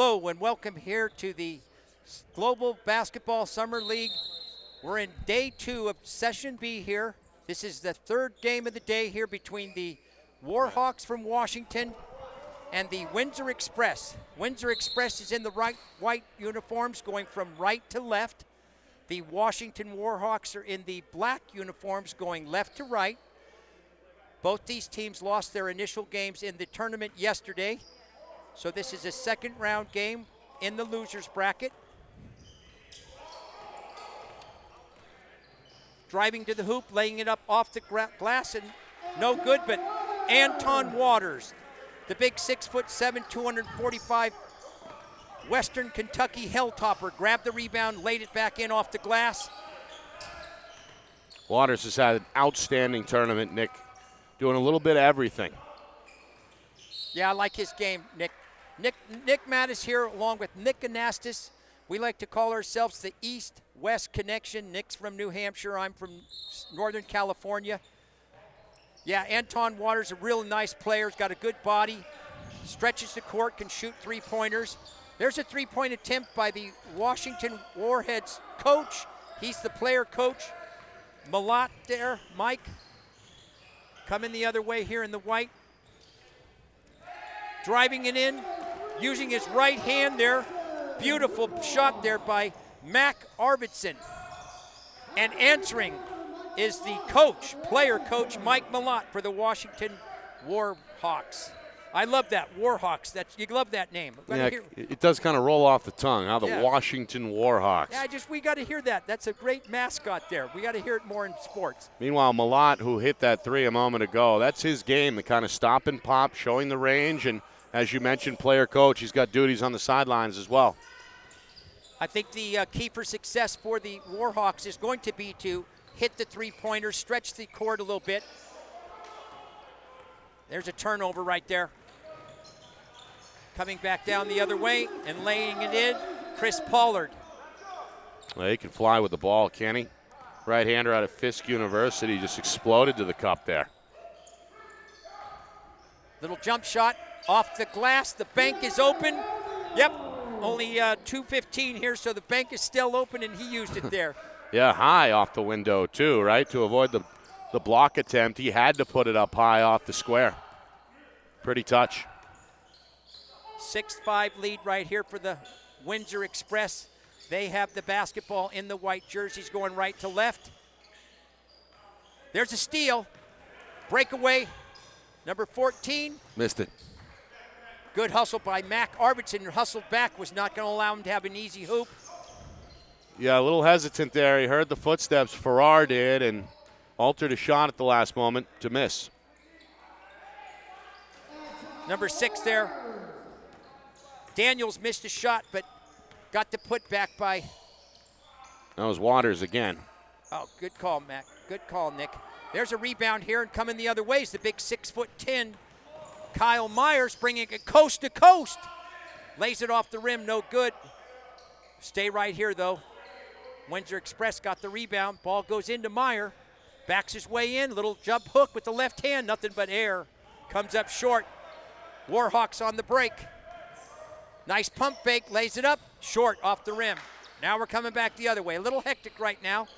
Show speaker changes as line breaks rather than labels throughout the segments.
Hello and welcome here to the Global Basketball Summer League. We're in day 2 of Session B here. This is the third game of the day here between the Warhawks from Washington and the Windsor Express. Windsor Express is in the white uniforms going from right to left. The Washington Warhawks are in the black uniforms going left to right. Both these teams lost their initial games in the tournament yesterday. So this is a second round game in the losers bracket. Driving to the hoop, laying it up off the glass, and no good, but Anton Waters, the big 6'7", 245 Western Kentucky helltopper, grabbed the rebound, laid it back in off the glass.
Waters has had an outstanding tournament, Nick, doing a little bit of everything.
Yeah, I like his game, Nick. Nick Mattis here along with Nick Anastas. We like to call ourselves the East-West Connection. Nick's from New Hampshire. I'm from Northern California. Yeah, Anton Waters, a real nice player. He's got a good body. Stretches the court, can shoot three-pointers. There's a three-point attempt by the Washington Warheads coach. He's the player coach. Malott there, Mike. Coming the other way here in the white. Driving it in, using his right hand there. Beautiful shot there by Mac Arvidsson. And answering is the coach, player coach, Mike Malott for the Washington Warhawks. I love that, Warhawks. You love that name.
Yeah, it does kind of roll off the tongue, huh? The Washington Warhawks.
Yeah, we got to hear that. That's a great mascot there. We got to hear it more in sports.
Meanwhile, Malott, who hit that three a moment ago, that's his game, the kind of stop and pop, showing the range, and as you mentioned, player coach, he's got duties on the sidelines as well.
I think the key for success for the Warhawks is going to be to hit the three-pointer, stretch the court a little bit. There's a turnover right there. Coming back down the other way and laying it in, Chris Pollard.
Well, he can fly with the ball, can he? Right-hander out of Fisk University, just exploded to the cup there.
Little jump shot off the glass. The bank is open. Yep, only 2:15 here, so the bank is still open, and he used it there.
Yeah, high off the window too, right? To avoid the block attempt, he had to put it up high off the square. Pretty touch.
6-5 lead right here for the Windsor Express. They have the basketball in the white jerseys going right to left. There's a steal. Breakaway, number 14.
Missed it.
Good hustle by Mac Arvidsson, who hustled back, was not going to allow him to have an easy hoop.
Yeah, a little hesitant there. He heard the footsteps, Farrar did, and altered a shot at the last moment to miss.
Number 6 there. Daniels missed a shot, but got the put back by.
That was Waters again.
Oh, good call, Mac. Good call, Nick. There's a rebound here, and coming the other way is the big 6'10", Kyle Myers, bringing it coast to coast. Lays it off the rim, no good. Stay right here, though. Windsor Express got the rebound. Ball goes into Meyer. Backs his way in. Little jump hook with the left hand. Nothing but air. Comes up short. Warhawks on the break. Nice pump fake. Lays it up. Short off the rim. Now we're coming back the other way. A little hectic right now.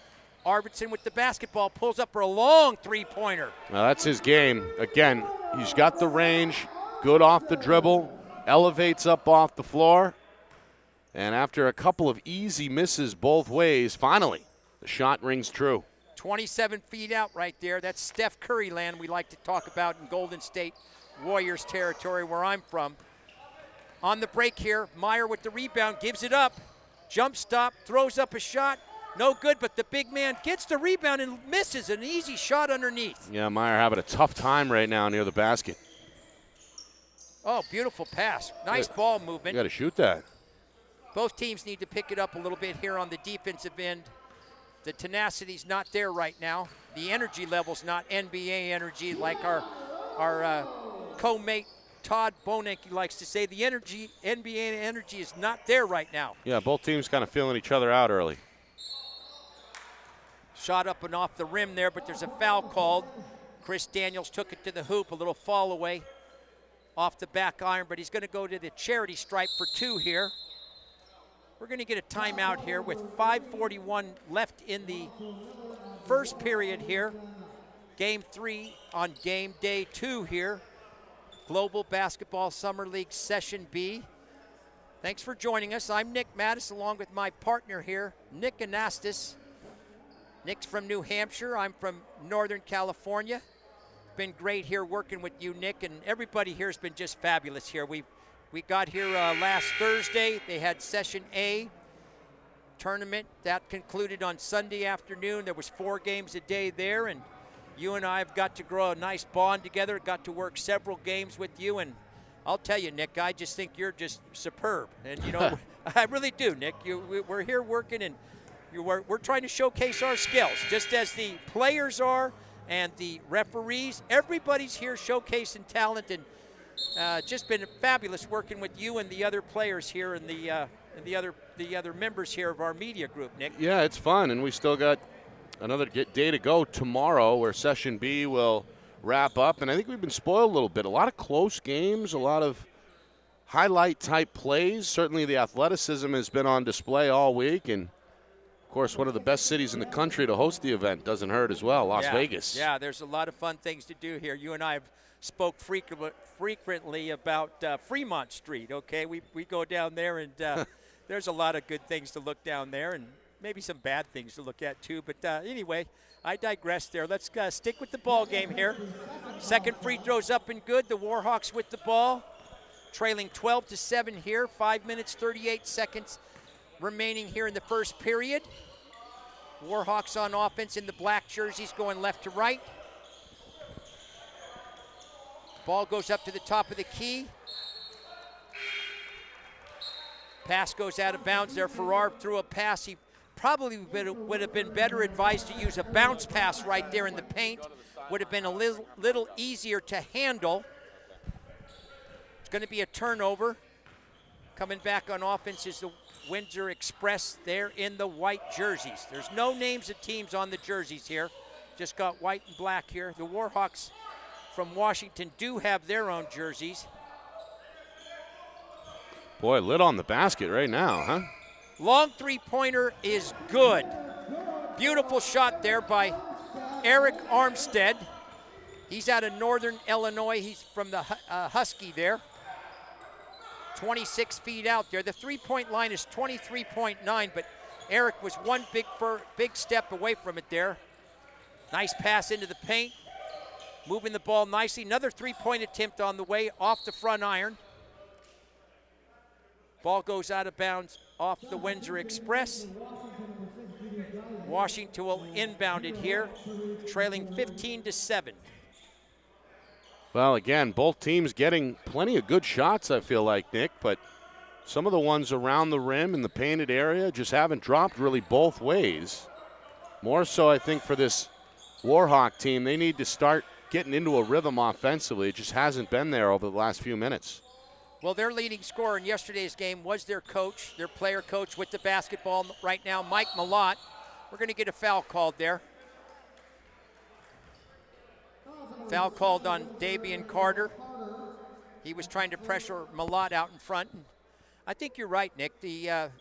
Arvidsson with the basketball pulls up for a long three-pointer.
Well, that's his game. Again, he's got the range, good off the dribble, elevates up off the floor. And after a couple of easy misses both ways, finally, the shot rings true.
27 feet out right there. That's Steph Curry land we like to talk about in Golden State Warriors territory where I'm from. On the break here, Meyer with the rebound, gives it up. Jump stop, throws up a shot. No good, but the big man gets the rebound and misses an easy shot underneath.
Yeah, Meyer having a tough time right now near the basket.
Oh, beautiful pass. Nice ball movement.
You got to shoot that.
Both teams need to pick it up a little bit here on the defensive end. The tenacity's not there right now. The energy level's not NBA energy like our co-mate Todd Bonek likes to say. The energy, NBA energy is not there right now.
Yeah, both teams kind of feeling each other out early.
Shot up and off the rim there, but there's a foul called. Chris Daniels took it to the hoop, a little fall away. off the back iron, but he's going to go to the charity stripe for 2 here. We're going to get a timeout here with 5:41 left in the first period here. Game 3 on game day 2 here. Global Basketball Summer League Session B. Thanks for joining us. I'm Nick Mattis along with my partner here, Nick Anastas. Nick's from New Hampshire. I'm from Northern California. Been great here working with you, Nick, and everybody here has been just fabulous here. We got here last Thursday. They had Session A tournament. That concluded on Sunday afternoon. There was 4 games a day there, and you and I have got to grow a nice bond together. Got to work several games with you, and I'll tell you, Nick, I just think you're just superb. And, you know, I really do, Nick. We're here working, and we're trying to showcase our skills, just as the players are and the referees. Everybody's here showcasing talent, and just been fabulous working with you and the other players here and the other members here of our media group, Nick.
Yeah, it's fun, and we still got another day to go tomorrow where Session B will wrap up, and I think we've been spoiled a little bit. A lot of close games, a lot of highlight-type plays. Certainly the athleticism has been on display all week, and of course, one of the best cities in the country to host the event doesn't hurt as well, Las Vegas.
Yeah, there's a lot of fun things to do here. You and I have spoke frequently about Fremont Street, okay? We go down there, and there's a lot of good things to look down there, and maybe some bad things to look at too. But anyway, I digress there. Let's stick with the ball game here. Second free throw's up and good. The Warhawks with the ball, trailing 12-7 here. 5 minutes, 38 seconds remaining here in the first period. Warhawks on offense in the black jerseys going left to right. Ball goes up to the top of the key. Pass goes out of bounds there. Farrar threw a pass. He probably would have been better advised to use a bounce pass right there in the paint. Would have been a little easier to handle. It's going to be a turnover. Coming back on offense is the Windsor Express there in the white jerseys. There's no names of teams on the jerseys here. Just got white and black here. The Warhawks from Washington do have their own jerseys.
Boy, lid on the basket right now, huh?
Long three-pointer is good. Beautiful shot there by Eric Armstead. He's out of Northern Illinois. He's from the Husky there. 26 feet out there. The three-point line is 23.9, but Eric was one big step away from it there. Nice pass into the paint. Moving the ball nicely. Another three-point attempt on the way off the front iron. Ball goes out of bounds off the Windsor Express. Washington will inbound it here, trailing 15-7.
Well, again, both teams getting plenty of good shots, I feel like, Nick, but some of the ones around the rim in the painted area just haven't dropped really both ways. More so, I think, for this Warhawk team, they need to start getting into a rhythm offensively. It just hasn't been there over the last few minutes.
Well, their leading scorer in yesterday's game was their coach, their player coach with the basketball right now, Mike Malott. We're going to get a foul called there. Foul called on Davian Carter. He was trying to pressure Malott out in front. I think you're right, Nick. The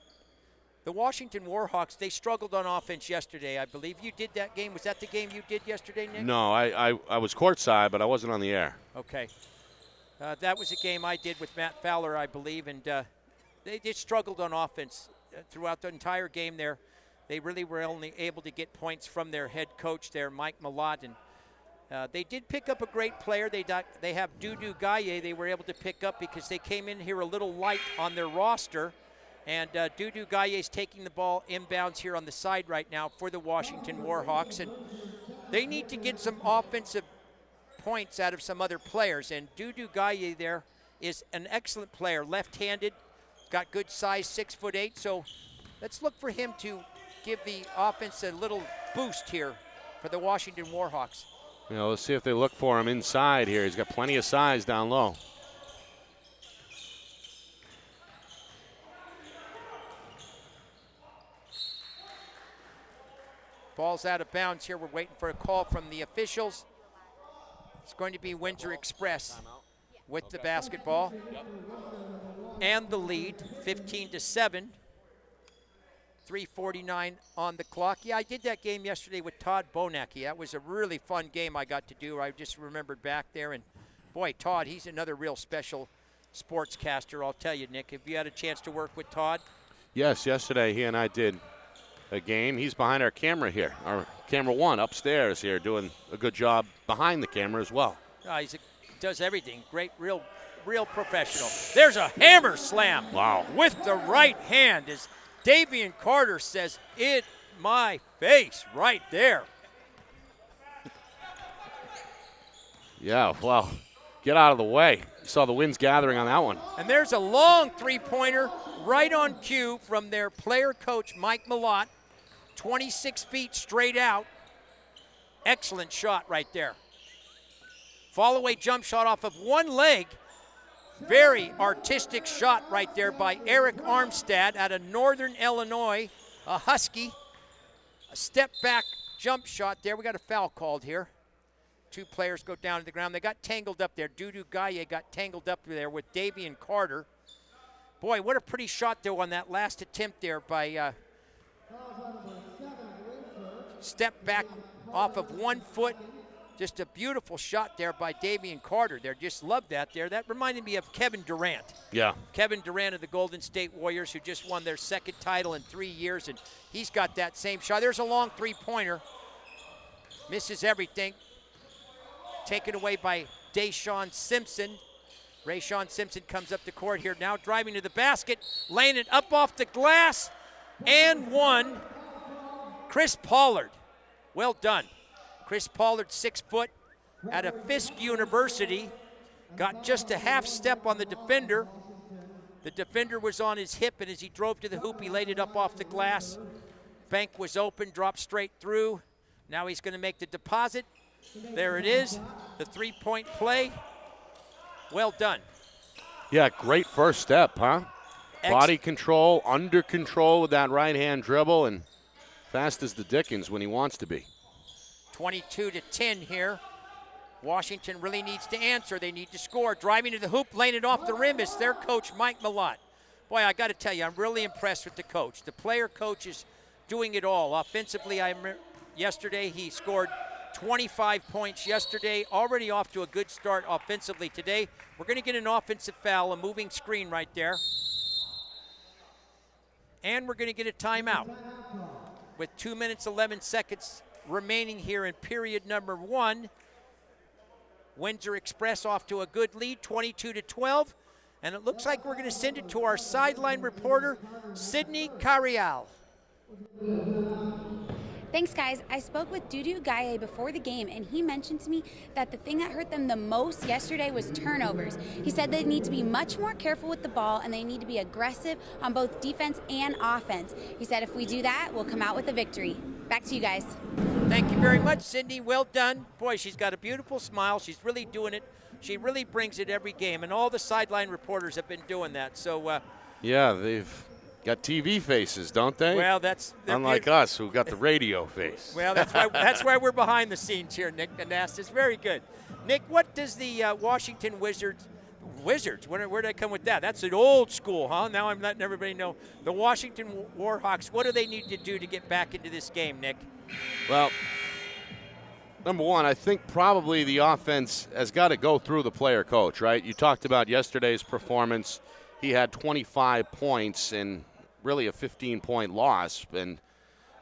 Washington Warhawks, they struggled on offense yesterday, I believe. You did that game. Was that the game you did yesterday, Nick?
No, I was courtside, but I wasn't on the air.
Okay. That was a game I did with Matt Fowler, I believe, and they just struggled on offense throughout the entire game there. They really were only able to get points from their head coach there, Mike Malott, and they did pick up a great player. They have Dudu Gaye they were able to pick up because they came in here a little light on their roster, and Dudu Gaye is taking the ball inbounds here on the side right now for the Washington Warhawks, and they need to get some offensive points out of some other players, and Dudu Gaye there is an excellent player, left-handed, got good size, 6'8", so let's look for him to give the offense a little boost here for the Washington Warhawks.
You know, let's see if they look for him inside here. He's got plenty of size down low.
Ball's out of bounds here. We're waiting for a call from the officials. It's going to be Windsor Express. with the basketball and the lead, 15-7. 3:49 on the clock. Yeah, I did that game yesterday with Todd Bonacki. That was a really fun game I got to do. I just remembered back there, and boy, Todd, he's another real special sportscaster, I'll tell you, Nick. Have you had a chance to work with Todd?
Yes, yesterday he and I did a game. He's behind our camera here, our camera one upstairs here, doing a good job behind the camera as well.
Does everything. Great, real professional. There's a hammer slam.
Wow.
With the right hand, as Davian Carter says, "In my face," right there.
Yeah, well, get out of the way. You saw the winds gathering on that one.
And there's a long three-pointer right on cue from their player coach, Mike Malott. 26 feet straight out. Excellent shot right there. Fall-away jump shot off of one leg. Very artistic shot right there by Eric Armstead out of Northern Illinois, a Husky. A step-back jump shot there. We got a foul called here. Two players go down to the ground. They got tangled up there. Dudu Gaye got tangled up there with Davian Carter. Boy, what a pretty shot, though, on that last attempt there by step back off of 1 foot. Just a beautiful shot there by Davian Carter there. Just loved that there. That reminded me of Kevin Durant.
Yeah.
Kevin Durant of the Golden State Warriors, who just won their second title in 3 years, and he's got that same shot. There's a long three-pointer. Misses everything. Taken away by Dayshawn Simpson. Rayshawn Simpson comes up the court here now, driving to the basket, laying it up off the glass, and one. Chris Pollard. Well done. Chris Pollard, 6 foot, out of Fisk University, got just a half step on the defender. The defender was on his hip, and as he drove to the hoop, he laid it up off the glass. Bank was open, dropped straight through. Now he's going to make the deposit. There it is, the three-point play. Well done.
Yeah, great first step, huh? Body control, under control with that right-hand dribble, and fast as the Dickens when he wants to be.
22-10 here. Washington really needs to answer. They need to score. Driving to the hoop, laying it off the rim is their coach, Mike Malott. Boy, I got to tell you, I'm really impressed with the coach. The player coach is doing it all. Offensively, yesterday he scored 25 points yesterday, already off to a good start offensively today. We're going to get an offensive foul, a moving screen right there. And we're going to get a timeout with 2 minutes, 11 seconds remaining here in period number 1. Windsor Express off to a good lead, 22-12. And it looks like we're going to send it to our sideline reporter, Sydney Carial.
Thanks, guys. I spoke with Dudu Gaye before the game, and he mentioned to me that the thing that hurt them the most yesterday was turnovers. He said they need to be much more careful with the ball, and they need to be aggressive on both defense and offense. He said if we do that, we'll come out with a victory. Back to you guys.
Thank you very much, Sydney. Well done. Boy, she's got a beautiful smile. She's really doing it. She really brings it every game, and all the sideline reporters have been doing that. So,
yeah, they've got TV faces, don't they?
Well,
unlike us, who got the radio face.
Well, that's why we're behind the scenes here, Nick Anastas. Very good. Nick, what does the Washington Wizards, where did I come with that? That's an old school, huh? Now I'm letting everybody know. The Washington Warhawks, what do they need to do to get back into this game, Nick?
Well, number one, I think probably the offense has got to go through the player coach, right? You talked about yesterday's performance. He had 25 points and really a 15-point loss. And,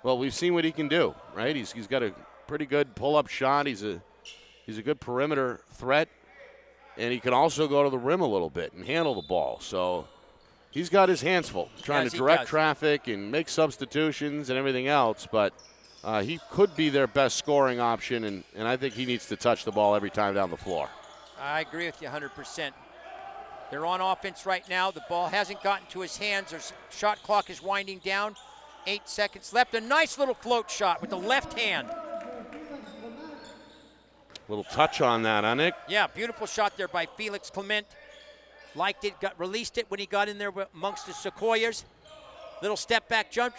well, we've seen what he can do, right? He's got a pretty good pull-up shot. He's a good perimeter threat. And he can also go to the rim a little bit and handle the ball. So he's got his hands full trying to direct traffic and make substitutions and everything else. But he could be their best scoring option, and I think he needs to touch the ball every time down the floor.
I agree with you 100%. They're on offense right now. The ball hasn't gotten to his hands. Their shot clock is winding down. 8 seconds left. A nice little float shot with the left hand.
Little touch on that, huh, Nick?
Yeah, beautiful shot there by Felix Clement. Liked it, released it when he got in there amongst the Sequoias. Little step back jump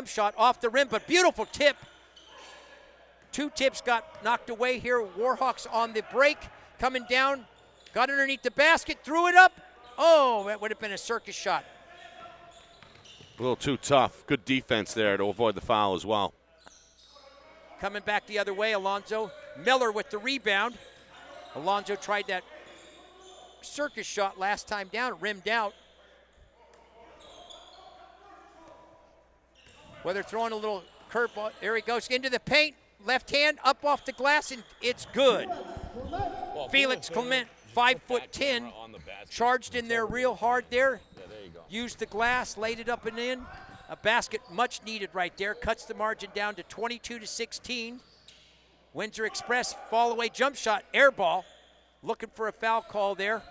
shot off the rim, but beautiful tip. 2 tips got knocked away here. Warhawks on the break, coming down. Got underneath the basket, threw it up. Oh, that would have been a circus shot.
A little too tough. Good defense there to avoid the foul as well.
Coming back the other way, Alonzo Miller with the rebound. Alonzo tried that circus shot last time down, rimmed out. Whether throwing a little curveball, there he goes into the paint, left hand up off the glass, and it's good. Felix Clement, 5'10", charged in there real hard there. Used the glass, laid it up and in. A basket much needed right there. Cuts the margin down to 22-16. Windsor Express fall away jump shot, air ball. Looking for a foul call there.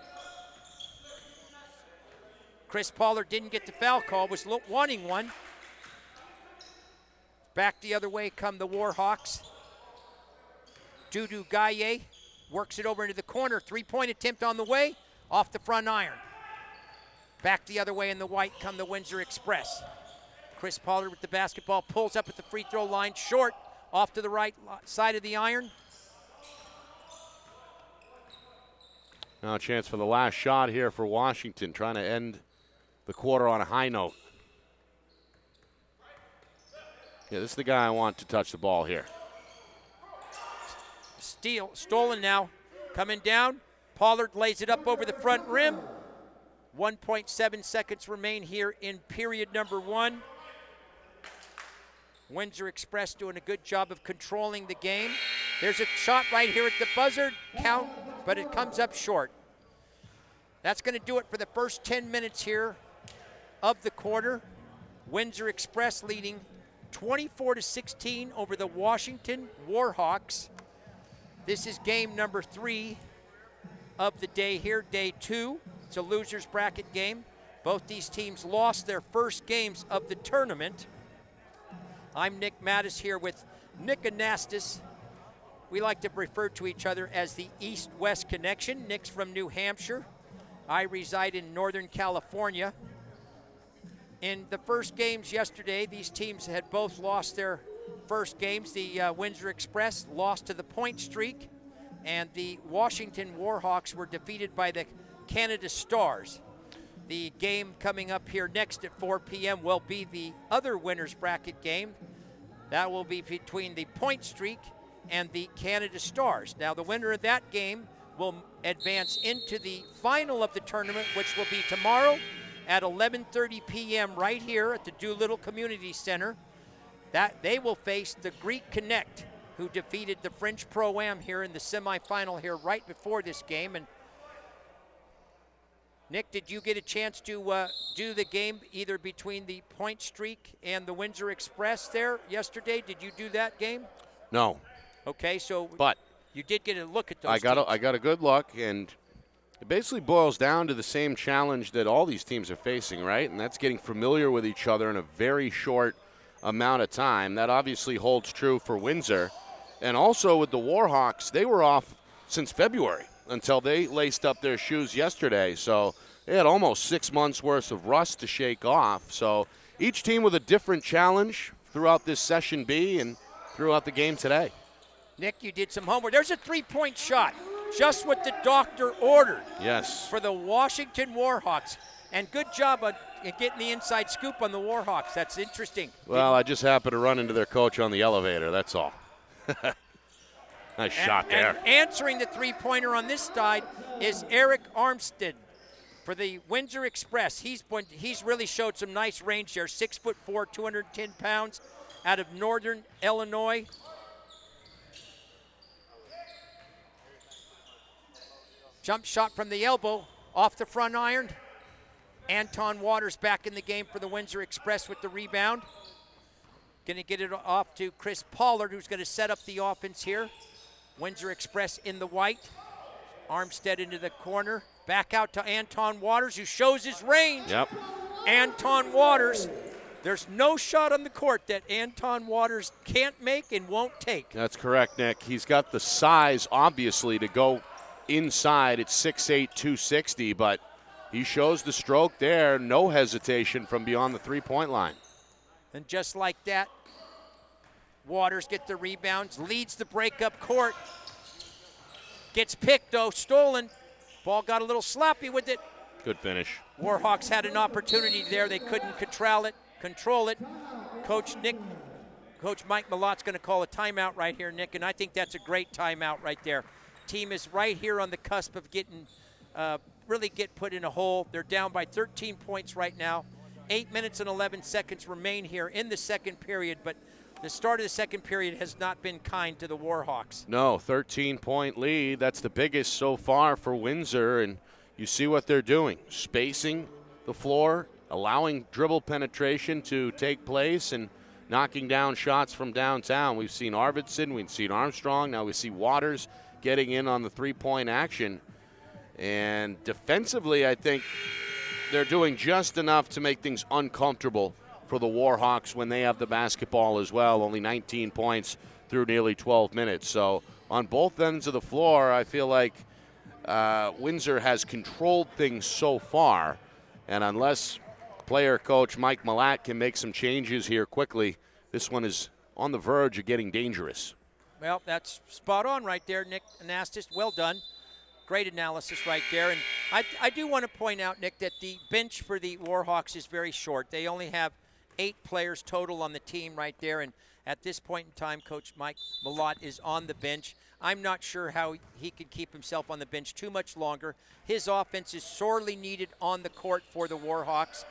Chris Pollard didn't get the foul call, was wanting one. Back the other way come the Warhawks. Dudu Gaye works it over into the corner. Three-point attempt on the way, off the front iron. Back the other way in the white come the Windsor Express. Chris Pollard with the basketball, pulls up at the free throw line, short, off to the right side of the iron.
Now a chance for the last shot here for Washington, trying to end the quarter on a high note. Yeah, this is the guy I want to touch the ball here.
Stolen now, coming down. Pollard lays it up over the front rim. 1.7 seconds remain here in period number 1. Windsor Express doing a good job of controlling the game. There's a shot right here at the buzzer, count, but it comes up short. That's going to do it for the first 10 minutes here of the quarter. Windsor Express leading 24-16 over the Washington Warhawks. This is game number 3 of the day here, day 2. It's a loser's bracket game. Both these teams lost their first games of the tournament. I'm Nick Mattis here with Nick Anastas. We like to refer to each other as the East-West connection. Nick's from New Hampshire. I reside in Northern California. In the first games yesterday, these teams had both lost their first games. The Windsor Express lost to the Point Streak, and the Washington Warhawks were defeated by the Canada Stars. The game coming up here next at 4 p.m. will be the other winner's bracket game. That will be between the Point Streak and the Canada Stars. Now, the winner of that game will advance into the final of the tournament, which will be tomorrow at 11:30 p.m. right here at the Doolittle Community Center. That they will face the Greek Connect, who defeated the French Pro-Am here in the semifinal here right before this game. And Nick, did you get a chance to do the game either between the Point Streak and the Windsor Express there yesterday? Did you do that game?
No.
Okay, so
but
you did get a look at those
I got a good look, and it basically boils down to the same challenge that all these teams are facing, right? And that's getting familiar with each other in a very short amount of time. That obviously holds true for Windsor. And also with the Warhawks, they were off since February until they laced up their shoes yesterday. So they had almost 6 months worth of rust to shake off. So each team with a different challenge throughout this session B and throughout the game today.
Nick, you did some homework. There's a three-point shot, just what the doctor ordered.
Yes.
For the Washington Warhawks. And good job on getting the inside scoop on the Warhawks. That's interesting.
Well, I just happened to run into their coach on the elevator, that's all. Nice shot there.
And answering the three-pointer on this side is Eric Armstead for the Windsor Express. He's really showed some nice range there. 6'4", 210 pounds, out of Northern Illinois. Jump shot from the elbow, off the front iron. Anton Waters back in the game for the Windsor Express with the rebound. Going to get it off to Chris Pollard, who's going to set up the offense here. Windsor Express in the white. Armstead into the corner. Back out to Anton Waters, who shows his range.
Yep.
Anton Waters. There's no shot on the court that Anton Waters can't make and won't take.
That's correct, Nick. He's got the size, obviously, to go inside at 6'8", 260, but he shows the stroke there. No hesitation from beyond the three-point line.
And just like that, Waters gets the rebounds, leads the breakup court. Gets picked, though, stolen. Ball got a little sloppy with it.
Good finish.
Warhawks had an opportunity there. They couldn't control it. Coach Mike Malot's going to call a timeout right here, Nick, and I think that's a great timeout right there. Team is right here on the cusp of getting really get put in a hole. They're down by 13 points right now. 8 minutes and 11 seconds remain here in the second period, but the start of the second period has not been kind to the Warhawks.
No, 13-point lead. That's the biggest so far for Windsor, and you see what they're doing. Spacing the floor, allowing dribble penetration to take place, and knocking down shots from downtown. We've seen Arvidsson, we've seen Armstrong, now we see Waters getting in on the three-point action. And defensively, I think they're doing just enough to make things uncomfortable for the Warhawks when they have the basketball as well. Only 19 points through nearly 12 minutes. So on both ends of the floor, I feel like Windsor has controlled things so far. And unless player coach Mike Malott can make some changes here quickly, this one is on the verge of getting dangerous.
Well, that's spot on right there, Nick Anastas. Well done. Great analysis right there. And I do want to point out, Nick, that the bench for the Warhawks is very short. They only have 8 players total on the team right there. And at this point in time, Coach Mike Malott is on the bench. I'm not sure how he can keep himself on the bench too much longer. His offense is sorely needed on the court for the Warhawks.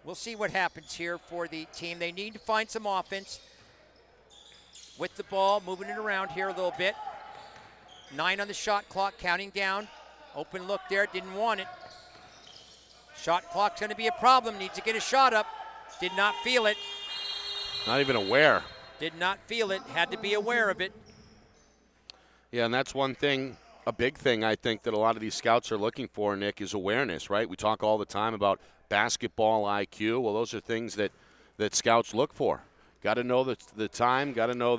We'll see what happens here for the team. They need to find some offense with the ball, moving it around here a little bit. 9 on the shot clock, counting down. Open look there, didn't want it. Shot clock's going to be a problem, needs to get a shot up. Did not feel it.
Not even aware.
Did not feel it, had to be aware of it.
Yeah, and that's one thing, a big thing I think that a lot of these scouts are looking for, Nick, is awareness, right? We talk all the time about basketball IQ. Well, those are things that scouts look for. Got to know the time, got to know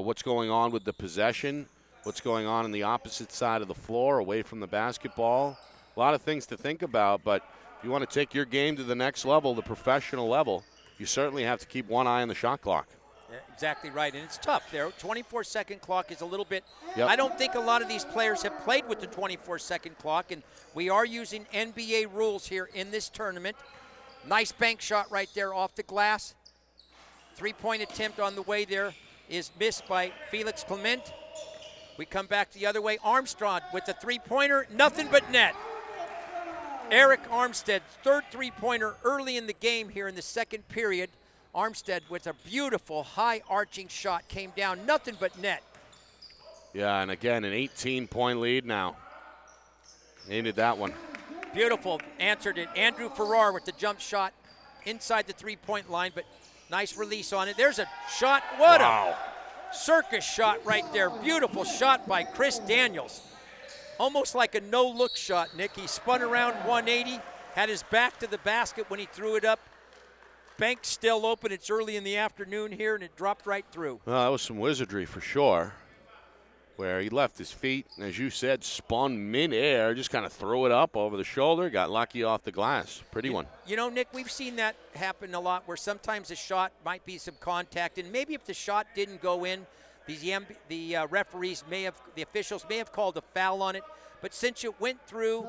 what's going on with the possession, what's going on the opposite side of the floor, away from the basketball. A lot of things to think about, but if you want to take your game to the next level, the professional level, you certainly have to keep one eye on the shot clock.
Yeah, exactly right, and it's tough there. 24-second clock is a little bit.
Yep.
I don't think a lot of these players have played with the 24-second clock, and we are using NBA rules here in this tournament. Nice bank shot right there off the glass. Three-point attempt on the way there is missed by Felix Clement. We come back the other way. Armstrong with the three-pointer, nothing but net. Eric Armstead, third three-pointer early in the game here in the second period. Armstead with a beautiful high-arching shot came down, nothing but net.
Yeah, and again, an 18-point lead now. Needed that one.
Beautiful, answered it. Andrew Farrar with the jump shot inside the three-point line, but nice release on it. There's a shot, what a circus shot right there. Beautiful shot by Chris Daniels. Almost like a no-look shot, Nick. He spun around 180, had his back to the basket when he threw it up. Bank's still open. It's early in the afternoon here, and it dropped right through.
Well, that was some wizardry for sure, where he left his feet, and as you said, spun mid-air, just kind of threw it up over the shoulder, got lucky off the glass. Pretty one.
You know, Nick, we've seen that happen a lot, where sometimes a shot might be some contact, and maybe if the shot didn't go in, the referees the officials may have called a foul on it, but since it went through,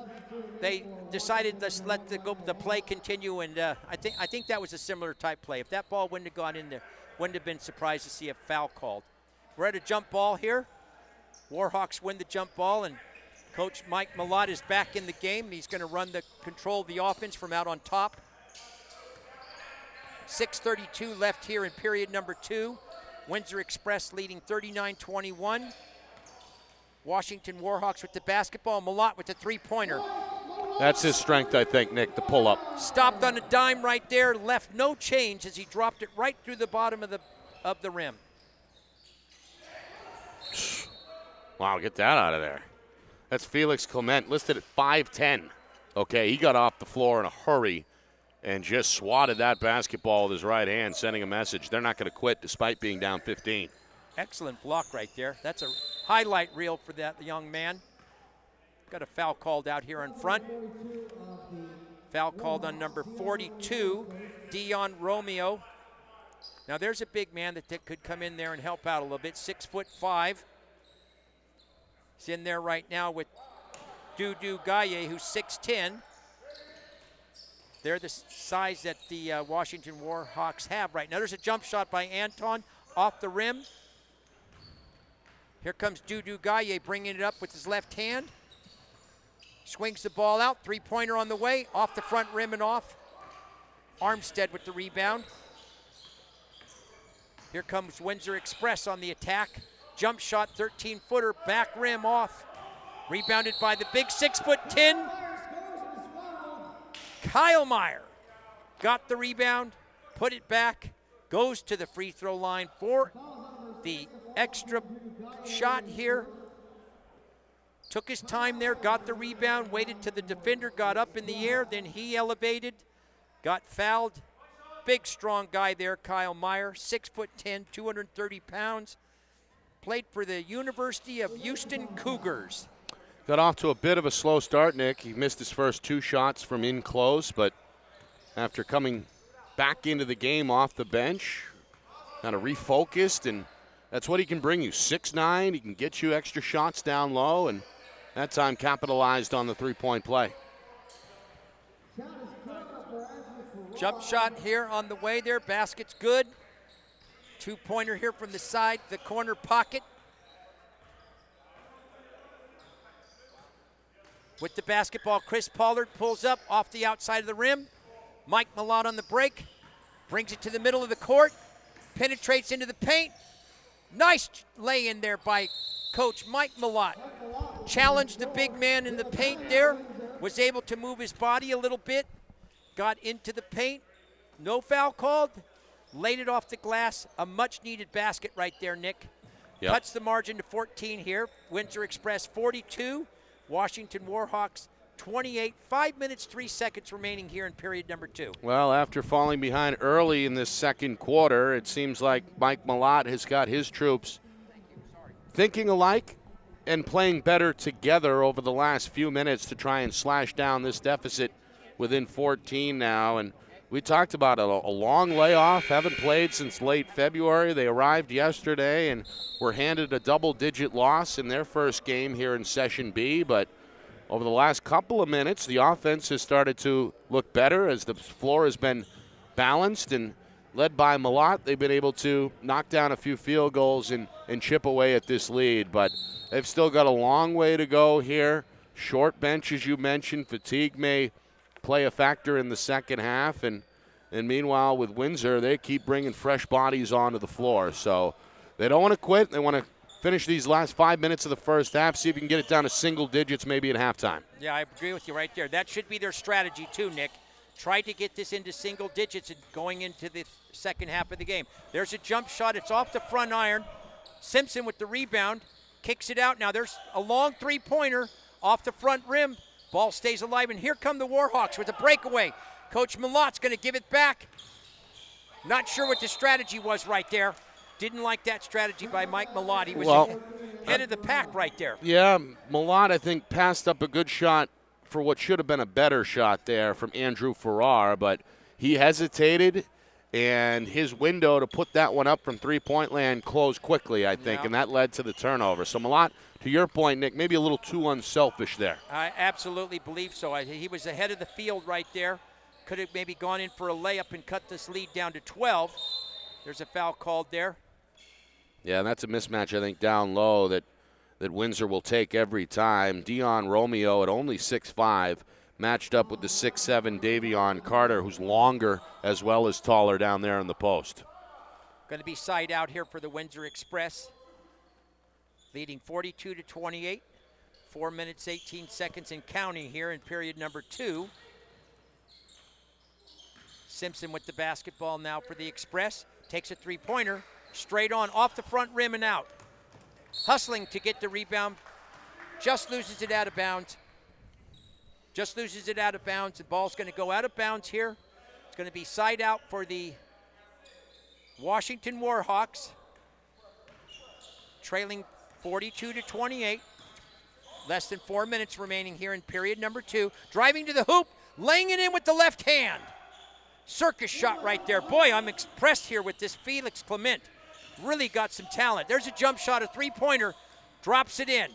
they decided to let the play continue, and I think that was a similar type play. If that ball wouldn't have gone in there, wouldn't have been surprised to see a foul called. We're at a jump ball here. Warhawks win the jump ball, and Coach Mike Malott is back in the game. He's going to control the offense from out on top. 6:32 left here in period number 2. Windsor Express leading 39-21. Washington Warhawks with the basketball. Malott with the three-pointer.
That's his strength, I think, Nick, the pull-up.
Stopped on a dime right there, left no change as he dropped it right through the bottom of the rim.
Wow, get that out of there. That's Felix Clement, listed at 5'10". Okay, he got off the floor in a hurry and just swatted that basketball with his right hand, sending a message. They're not going to quit despite being down 15.
Excellent block right there. That's a highlight reel for that young man. Got a foul called out here in front. Foul called on number 42, Dion Romeo. Now there's a big man that could come in there and help out a little bit, 6'5". He's in there right now with Dudu Gaye, who's 6'10". They're the size that the Washington Warhawks have right now. There's a jump shot by Anton off the rim. Here comes Dudu Gaye bringing it up with his left hand. Swings the ball out, three-pointer on the way, off the front rim and off. Armstead with the rebound. Here comes Windsor Express on the attack. Jump shot, 13-footer, back rim off. Rebounded by the big 6'10". Kyle Meyer got the rebound, put it back, goes to the free throw line for the extra shot here. Took his time there, got the rebound, waited till the defender got up in the air, then he elevated, got fouled. Big, strong guy there, Kyle Meyer, 6'10", 230 pounds. Played for the University of Houston Cougars.
Got off to a bit of a slow start, Nick. He missed his first 2 shots from in close, but after coming back into the game off the bench, kind of refocused, and that's what he can bring you. 6'9", he can get you extra shots down low, and that time capitalized on the three-point play.
Jump shot here on the way there, basket's good. Two-pointer here from the side, the corner pocket. With the basketball, Chris Pollard pulls up off the outside of the rim. Mike Malott on the break, brings it to the middle of the court, penetrates into the paint. Nice lay in there by Coach Mike Malott. Challenged the big man in the paint there, was able to move his body a little bit, got into the paint, no foul called, laid it off the glass. A much-needed basket right there, Nick.
Yep.
Cuts the margin to 14 here. Windsor Express 42, Washington Warhawks 28. 5 minutes, 3 seconds remaining here in period number 2.
Well, after falling behind early in this second quarter, it seems like Mike Malott has got his troops thinking alike and playing better together over the last few minutes to try and slash down this deficit within 14 now. And we talked about a long layoff, haven't played since late February. They arrived yesterday and were handed a double-digit loss in their first game here in Session B. But over the last couple of minutes, the offense has started to look better as the floor has been balanced, and led by Malott, they've been able to knock down a few field goals and chip away at this lead. But they've still got a long way to go here. Short bench, as you mentioned. Fatigue may play a factor in the second half. And meanwhile, with Windsor, they keep bringing fresh bodies onto the floor. So they don't want to quit. They want to finish these last 5 minutes of the first half, see if you can get it down to single digits maybe at halftime.
Yeah, I agree with you right there. That should be their strategy too, Nick. Try to get this into single digits and going into the second half of the game. There's a jump shot. It's off the front iron. Simpson with the rebound. Kicks it out. Now there's a long three-pointer off the front rim. Ball stays alive, and here come the Warhawks with a breakaway. Coach Malott's going to give it back. Not sure what the strategy was right there. Didn't like that strategy by Mike Malott. He was head of the pack right there.
Yeah, Malott, I think, passed up a good shot for what should have been a better shot there from Andrew Farrar, but he hesitated, and his window to put that one up from three-point land closed quickly, I think, and that led to the turnover. So Malott, to your point, Nick, maybe a little too unselfish there.
I absolutely believe so. He was ahead of the field right there. Could have maybe gone in for a layup and cut this lead down to 12. There's a foul called there.
Yeah, that's a mismatch, I think, down low that Windsor will take every time. Dion Romeo at only 6'5", matched up with the 6'7" Davion Carter, who's longer as well as taller down there in the post.
Going to be side out here for the Windsor Express, leading 42-28. 4 minutes, 18 seconds and counting here in period number 2. Simpson with the basketball now for the Express. Takes a three-pointer, straight on, off the front rim and out. Hustling to get the rebound. Just loses it out of bounds. Just loses it out of bounds. The ball's going to go out of bounds here. It's going to be side out for the Washington Warhawks. Trailing 42-28. Less than 4 minutes remaining here in period number 2. Driving to the hoop, laying it in with the left hand. Circus shot right there. Boy, I'm impressed here with this Felix Clement. Really got some talent. There's a jump shot, a three-pointer. Drops it in.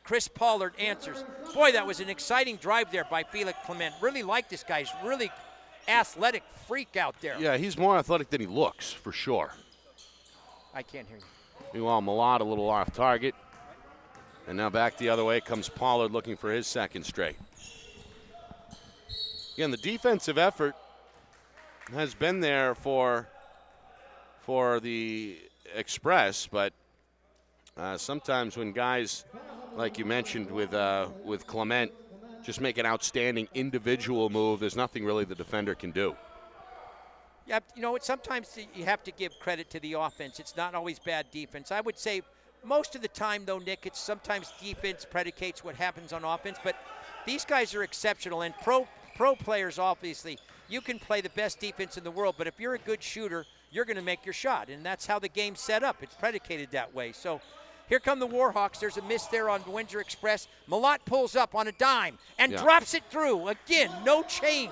Chris Pollard answers. Boy, that was an exciting drive there by Felix Clement. Really like this guy. He's really athletic freak out there.
Yeah, he's more athletic than he looks, for sure.
I can't hear you.
Meanwhile, Malott a little off target. And now back the other way comes Pollard looking for his second straight. Again, the defensive effort has been there for the Express, but sometimes when guys, like you mentioned with Clement, just make an outstanding individual move, there's nothing really the defender can do.
Yeah, you know what? Sometimes you have to give credit to the offense. It's not always bad defense. I would say most of the time, though, Nick, it's sometimes defense predicates what happens on offense. But these guys are exceptional, and pro players, obviously, you can play the best defense in the world, but if you're a good shooter, you're going to make your shot, and that's how the game's set up. It's predicated that way. So here come the Warhawks. There's a miss there on Windsor Express. Malott pulls up on a dime and drops it through. Again, no change.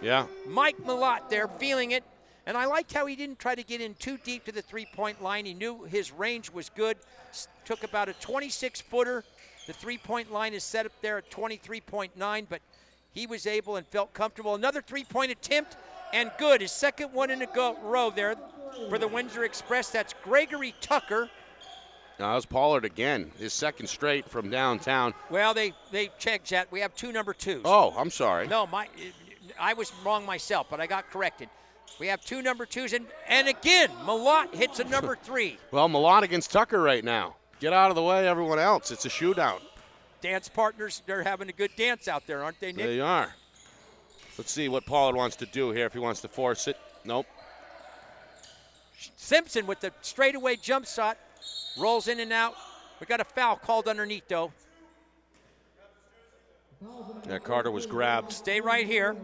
Yeah.
Mike Malott there feeling it. And I liked how he didn't try to get in too deep to the three-point line. He knew his range was good. Took about a 26-footer. The three-point line is set up there at 23.9, but he was able and felt comfortable. Another three-point attempt, and good. His second one in a row there for the Windsor Express. That's Gregory Tucker.
Now, that was Pollard again, his second straight from downtown.
Well, they checked that. We have two number twos.
Oh, I'm sorry.
No, I was wrong myself, but I got corrected. We have two number twos, and again, Malott hits a number three.
Well, Malott against Tucker right now. Get out of the way, everyone else. It's a shootout.
Dance partners, they're having a good dance out there, aren't they, Nick?
They are. Let's see what Pollard wants to do here, if he wants to force it. Nope.
Simpson with the straightaway jump shot. Rolls in and out. We got a foul called underneath, though.
Yeah, Carter was grabbed.
Stay right here.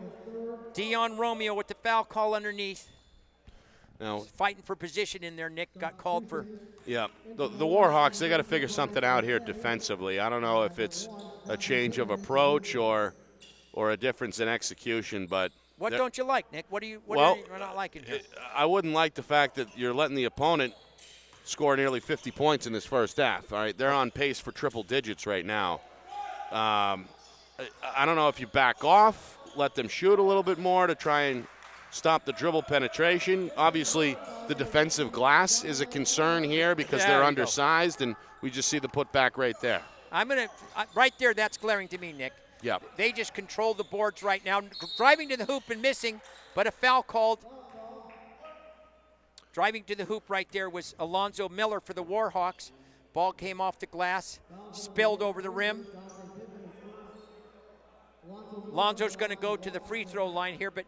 Dion Romeo with the foul call underneath.
Now,
fighting for position in there, Nick. Got called for.
Yeah, the Warhawks, they got to figure something out here defensively. I don't know if it's a change of approach or a difference in execution, but.
What don't you like, Nick? What are you not liking here?
I wouldn't like the fact that you're letting the opponent score nearly 50 points in this first half. All right, they're on pace for triple digits right now. I don't know if you back off, let them shoot a little bit more to try and stop the dribble penetration. Obviously, the defensive glass is a concern here because they're undersized, and we just see the putback right there.
Right there, that's glaring to me, Nick.
Yeah.
They just control the boards right now, driving to the hoop and missing, but a foul called. Driving to the hoop right there was Alonzo Miller for the Warhawks. Ball came off the glass, spilled over the rim. Lonzo's going to go to the free throw line here, but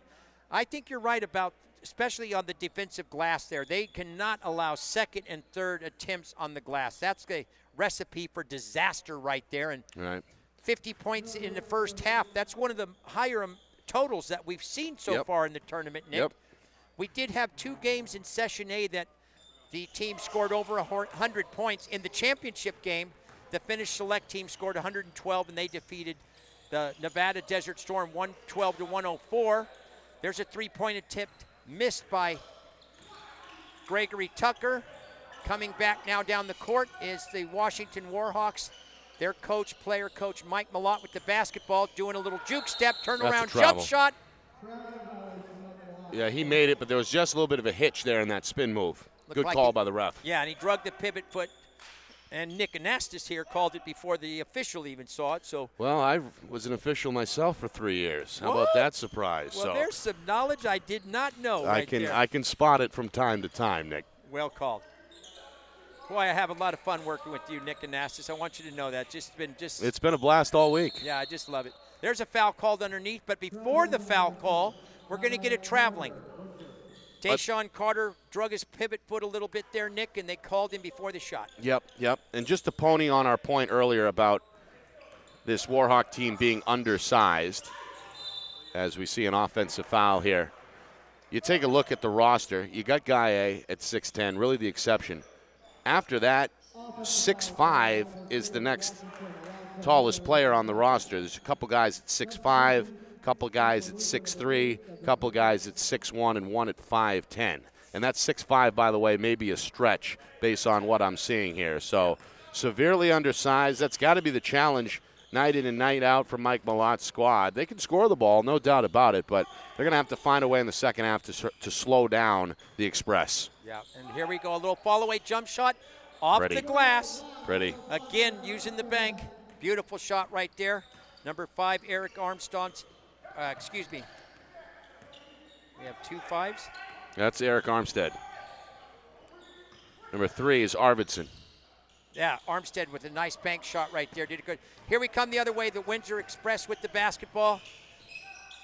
I think you're right about, especially on the defensive glass there. They cannot allow second and third attempts on the glass. That's a recipe for disaster right there. And 50 points in the first half, that's one of the higher totals that we've seen so far in the tournament, Nick. We did have two games in Session A that the team scored over 100 points. In the championship game, the Finnish select team scored 112, and they defeated the Nevada Desert Storm 112-104. There's a three-point attempt missed by Gregory Tucker. Coming back now down the court is the Washington Warhawks. Their player coach Mike Malott with the basketball, doing a little juke step, turnaround jump shot.
Yeah, he made it, but there was just a little bit of a hitch there in that spin move. Good call by the ref.
Yeah, and he drug the pivot foot. And Nick Anastas here called it before the official even saw it. So.
Well, I was an official myself for 3 years. How about that surprise?
Well, there's some knowledge I did not know.
I can spot it from time to time, Nick.
Well called. Boy, I have a lot of fun working with you, Nick Anastas. I want you to know that.
It's been a blast all week.
Yeah, I just love it. There's a foul called underneath, but before the foul call, we're going to get it traveling. Tayshawn Carter drug his pivot foot a little bit there, Nick, and they called him before the shot.
Yep. And just to pony on our point earlier about this Warhawk team being undersized, as we see an offensive foul here, you take a look at the roster. You got Guy A at 6'10", really the exception. After that, 6'5" is the next tallest player on the roster. There's a couple guys at 6'5", a couple guys at 6'3", a couple guys at 6'1", and one at 5'10". And that 6'5", by the way, may be a stretch based on what I'm seeing here. So severely undersized. That's got to be the challenge night in and night out for Mike Malot's squad. They can score the ball, no doubt about it, but they're going to have to find a way in the second half to slow down the Express.
Yeah, and here we go. A little fall-away jump shot off
Pretty.
the glass.
Pretty.
Again, using the bank. Beautiful shot right there. Number 5, Eric Armstead's. Excuse me. We have 2 5s.
That's Eric Armstead. Number 3 is Arvidsson.
Yeah, Armstead with a nice bank shot right there. Did it good. Here we come the other way. The Windsor Express with the basketball.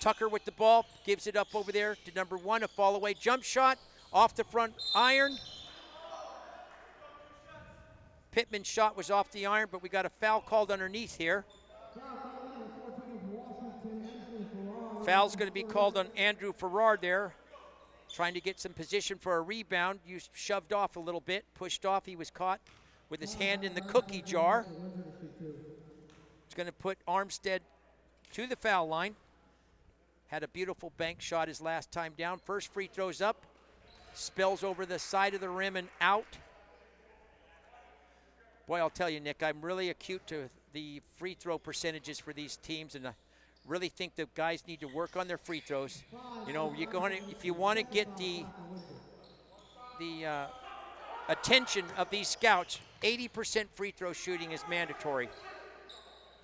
Tucker with the ball. Gives it up over there to number 1. A fall-away jump shot off the front iron. Pittman's shot was off the iron, but we got a foul called underneath here. Foul's going to be called on Andrew Farrar there. Trying to get some position for a rebound. You shoved off a little bit, pushed off. He was caught with his hand in the cookie jar. It's going to put Armstead to the foul line. Had a beautiful bank shot his last time down. First free throw's up. Spills over the side of the rim and out. Boy, I'll tell you, Nick, I'm really acute to the free throw percentages for these teams, and I really think the guys need to work on their free throws. You know, if you want to get the attention of these scouts, 80% free throw shooting is mandatory.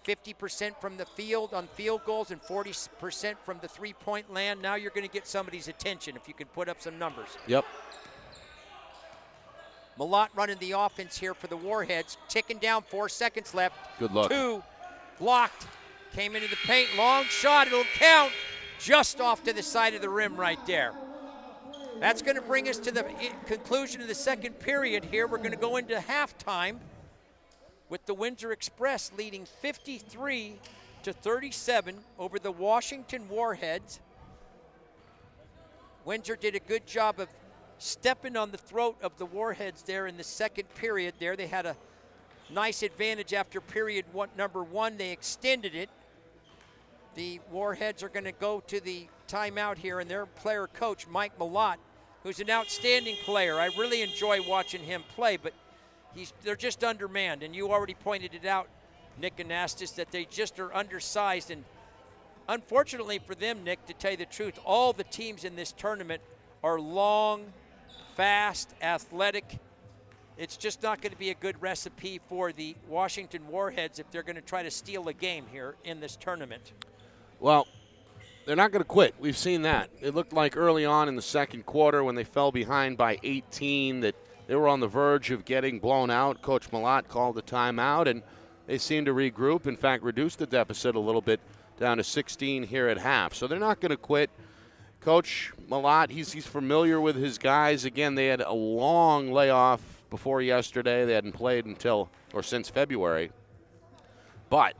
50% from the field on field goals and 40% from the three-point land. Now you're going to get somebody's attention if you can put up some numbers.
Yep.
Malott running the offense here for the Warheads. Ticking down, 4 seconds left.
Good luck.
2, blocked. Came into the paint, long shot, it'll count. Just off to the side of the rim right there. That's going to bring us to the conclusion of the second period here. We're going to go into halftime with the Windsor Express leading 53-37 over the Washington Warheads. Windsor did a good job of stepping on the throat of the Warheads there in the second period there. They had a nice advantage after period number 1. They extended it. The Warheads are going to go to the timeout here, and their player coach, Mike Malott, who's an outstanding player. I really enjoy watching him play, but they're just undermanned, and you already pointed it out, Nick Anastas, that they just are undersized. And unfortunately for them, Nick, to tell you the truth, all the teams in this tournament are long, fast, athletic. It's just not going to be a good recipe for the Washington Warheads if they're going to try to steal a game here in this tournament.
Well, they're not going to quit. We've seen that. It looked like early on in the second quarter when they fell behind by 18 that they were on the verge of getting blown out. Coach Malott called a timeout, and they seemed to regroup. In fact, reduced the deficit a little bit down to 16 here at half. So they're not going to quit. Coach Malott, he's familiar with his guys. Again, they had a long layoff before yesterday. They hadn't played since February. But